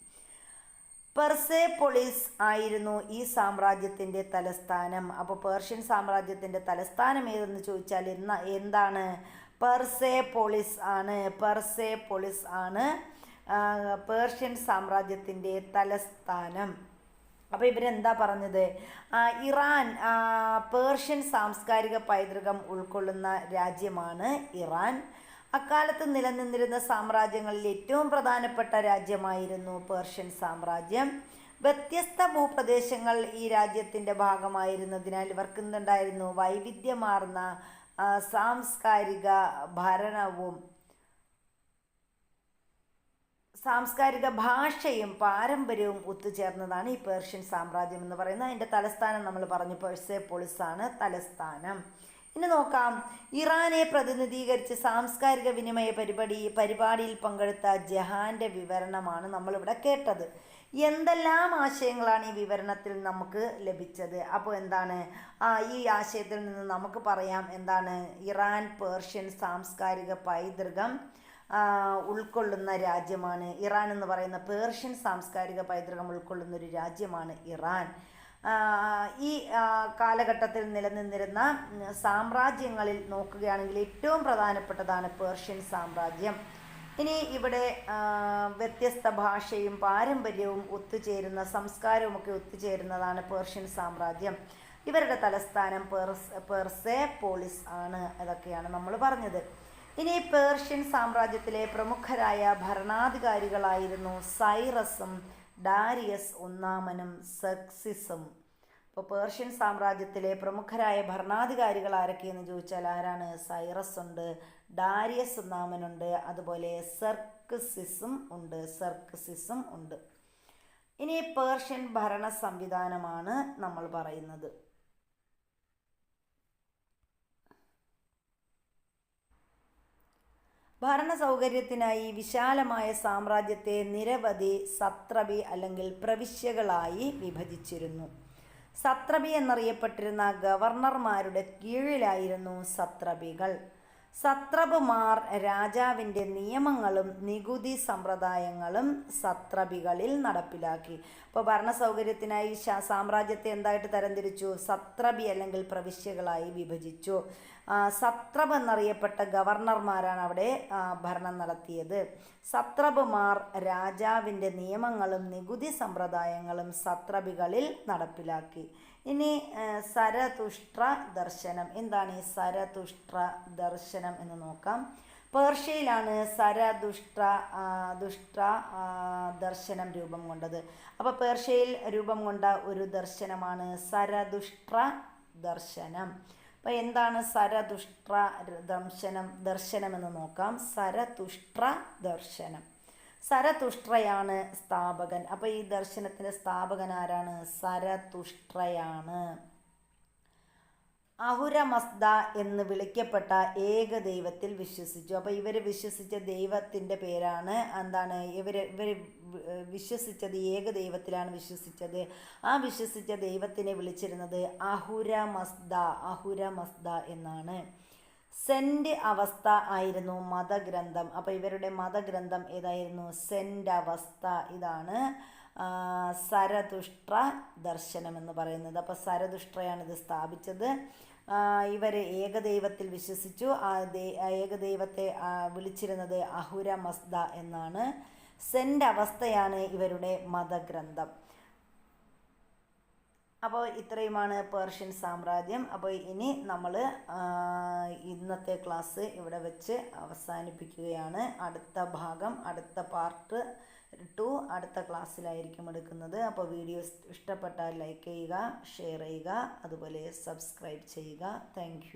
പെർസെപോളിസ് ആയിരുന്നു ഈ സാമ്രാജ്യത്തിൻ്റെ തലസ്ഥാനം. അപ്പോൾ പേർഷ്യൻ സാമ്രാജ്യത്തിൻ്റെ തലസ്ഥാനം ഏതെന്ന് ചോദിച്ചാൽ എന്താണ്? പെർസെപോളിസ് ആണ് പേർഷ്യൻ സാമ്രാജ്യത്തിൻ്റെ തലസ്ഥാനം. അപ്പോൾ ഇവരെന്താ പറഞ്ഞത്? ഇറാൻ പേർഷ്യൻ സാംസ്കാരിക പൈതൃകം ഉൾക്കൊള്ളുന്ന രാജ്യമാണ് ഇറാൻ. അക്കാലത്ത് നിലനിന്നിരുന്ന സാമ്രാജ്യങ്ങളിൽ ഏറ്റവും പ്രധാനപ്പെട്ട രാജ്യമായിരുന്നു പേർഷ്യൻ സാമ്രാജ്യം. വ്യത്യസ്ത ഭൂപ്രദേശങ്ങൾ ഈ രാജ്യത്തിൻ്റെ ഭാഗമായിരുന്നതിനാൽ ഇവർക്ക് എന്തുണ്ടായിരുന്നു? വൈവിധ്യമാർന്ന സാംസ്കാരിക ഭരണവും സാംസ്കാരിക ഭാഷയും പാരമ്പര്യവും ഒത്തുചേർന്നതാണ് ഈ പേർഷ്യൻ സാമ്രാജ്യം എന്ന് പറയുന്നത്. അതിൻ്റെ തലസ്ഥാനം നമ്മൾ പറഞ്ഞു, പെർസെപോളിസ് ആണ് തലസ്ഥാനം. ഇനി നോക്കാം, ഇറാനെ പ്രതിനിധീകരിച്ച് സാംസ്കാരിക വിനിമയ പരിപാടിയിൽ പങ്കെടുത്ത ജഹാൻ്റെ വിവരണമാണ് നമ്മളിവിടെ കേട്ടത്. എന്തെല്ലാം ആശയങ്ങളാണ് ഈ വിവരണത്തിൽ നമുക്ക് ലഭിച്ചത്? അപ്പോൾ എന്താണ് ഈ ആശയത്തിൽ നിന്ന് നമുക്ക് പറയാം എന്താണ്? ഇറാൻ പേർഷ്യൻ സാംസ്കാരിക പൈതൃകം ഉൾക്കൊള്ളുന്ന രാജ്യമാണ്. ഇറാൻ എന്ന് പറയുന്ന പേർഷ്യൻ സാംസ്കാരിക പൈതൃകം ഉൾക്കൊള്ളുന്ന ഒരു രാജ്യമാണ് ഇറാൻ. ഈ കാലഘട്ടത്തിൽ നിലനിന്നിരുന്ന സാമ്രാജ്യങ്ങളിൽ നോക്കുകയാണെങ്കിൽ ഏറ്റവും പ്രധാനപ്പെട്ടതാണ് പേർഷ്യൻ സാമ്രാജ്യം. ഇനി ഇവിടെ വ്യത്യസ്ത ഭാഷയും പാരമ്പര്യവും ഒത്തുചേരുന്ന സംസ്കാരവുമൊക്കെ ഒത്തുചേരുന്നതാണ് പേർഷ്യൻ സാമ്രാജ്യം. ഇവരുടെ തലസ്ഥാനം പെർസെപോളിസ് ആണ്. അതൊക്കെയാണ് നമ്മൾ പറഞ്ഞത്. ഇനി പേർഷ്യൻ സാമ്രാജ്യത്തിലെ പ്രമുഖരായ ഭരണാധികാരികളായിരുന്നു സൈറസും ഡാരിയസ് ഒന്നാമനും സെക്സിസും. ഇപ്പോൾ പേർഷ്യൻ സാമ്രാജ്യത്തിലെ പ്രമുഖരായ ഭരണാധികാരികൾ ആരൊക്കെയെന്ന് ചോദിച്ചാൽ ആരാണ്? സൈറസ് ഉണ്ട്, ഡാരിയസ് ഒന്നാമനുണ്ട്, അതുപോലെ സെർക്സിസും ഉണ്ട്. ഇനി പേർഷ്യൻ ഭരണ സംവിധാനമാണ് നമ്മൾ പറയുന്നത്. ഭരണ സൗകര്യത്തിനായി വിശാലമായ സാമ്രാജ്യത്തെ നിരവധി സത്രപി അല്ലെങ്കിൽ പ്രവിശ്യകളായി വിഭജിച്ചിരുന്നു. സത്രപി എന്നറിയപ്പെട്ടിരുന്ന ഗവർണർമാരുടെ കീഴിലായിരുന്നു സത്രപികൾ. സത്രപുമാർ രാജാവിൻ്റെ നിയമങ്ങളും നികുതി സമ്പ്രദായങ്ങളും സത്രപികളിൽ നടപ്പിലാക്കി. അപ്പോൾ ഭരണ സൗകര്യത്തിനായി സാമ്രാജ്യത്തെ എന്തായിട്ട് തരംതിരിച്ചു? സത്രപി അല്ലെങ്കിൽ പ്രവിശ്യകളായി വിഭജിച്ചു. സത്രപ് എന്നറിയപ്പെട്ട ഗവർണർമാരാണ് അവിടെ ഭരണം നടത്തിയത്. സത്രപുമാർ രാജാവിൻ്റെ നിയമങ്ങളും നികുതി സമ്പ്രദായങ്ങളും സത്രപികളിൽ നടപ്പിലാക്കി. ഇനി സരതുഷ്ട്ര ദർശനം. എന്താണ് ഈ സരതുഷ്ട്ര ദർശനം എന്ന് നോക്കാം. പേർഷ്യയിലാണ് സരതുഷ്ട്ര ദർശനം രൂപം കൊണ്ടത്. അപ്പോൾ പേർഷ്യയിൽ രൂപം കൊണ്ട ഒരു ദർശനമാണ് സരതുഷ്ട്ര ദർശനം. അപ്പോൾ എന്താണ് സരതുഷ്ട്ര ദർശനം എന്ന് നോക്കാം. സരതുഷ്ട്ര ദർശനം, സരതുഷ്ട്രയാണ് സ്ഥാപകൻ. അപ്പോൾ ഈ ദർശനത്തിൻ്റെ സ്ഥാപകൻ ആരാണ്? സരതുഷ്ട്രയാണ്. അഹുരമസ്ദ എന്ന് വിളിക്കപ്പെട്ട ഏകദൈവത്തിൽ വിശ്വസിച്ചു. അപ്പോൾ ഇവർ വിശ്വസിച്ച ദൈവത്തിൻ്റെ പേരാണ് എന്താണ്? ഇവർ വിശ്വസിച്ചത് ഏകദൈവത്തിലാണ് വിശ്വസിച്ചത്. ആ വിശ്വസിച്ച ദൈവത്തിനെ വിളിച്ചിരുന്നത് അഹുരമസ്ദ എന്നാണ്. സെൻ്റ് അവസ്ഥ ആയിരുന്നു മതഗ്രന്ഥം. അപ്പോൾ ഇവരുടെ മതഗ്രന്ഥം ഏതായിരുന്നു? സെൻ്റ് അവസ്ഥ. ഇതാണ് സരതുഷ്ട്ര ദർശനം എന്ന് പറയുന്നത്. അപ്പോൾ സരതുഷ്ട്രയാണ് ഇത് സ്ഥാപിച്ചത്. ഇവർ ഏകദൈവത്തിൽ വിശ്വസിച്ചു. ഏകദൈവത്തെ വിളിച്ചിരുന്നത് അഹുര മസ്ദ എന്നാണ്. സെൻ്റ് അവസ്ഥയാണ് ഇവരുടെ മതഗ്രന്ഥം. അപ്പോൾ ഇത്രയുമാണ് പേർഷ്യൻ സാമ്രാജ്യം. അപ്പോൾ ഇനി നമ്മൾ ഇന്നത്തെ ക്ലാസ് ഇവിടെ വെച്ച് അവസാനിപ്പിക്കുകയാണ്. അടുത്ത ഭാഗം, അടുത്ത പാർട്ട് 2 അടുത്ത ക്ലാസ്സിലായിരിക്കും എടുക്കുന്നത്. അപ്പോൾ വീഡിയോ ഇഷ്ടപ്പെട്ടാൽ ലൈക്ക് ചെയ്യുക, ഷെയർ ചെയ്യുക, അതുപോലെ സബ്സ്ക്രൈബ് ചെയ്യുക. താങ്ക്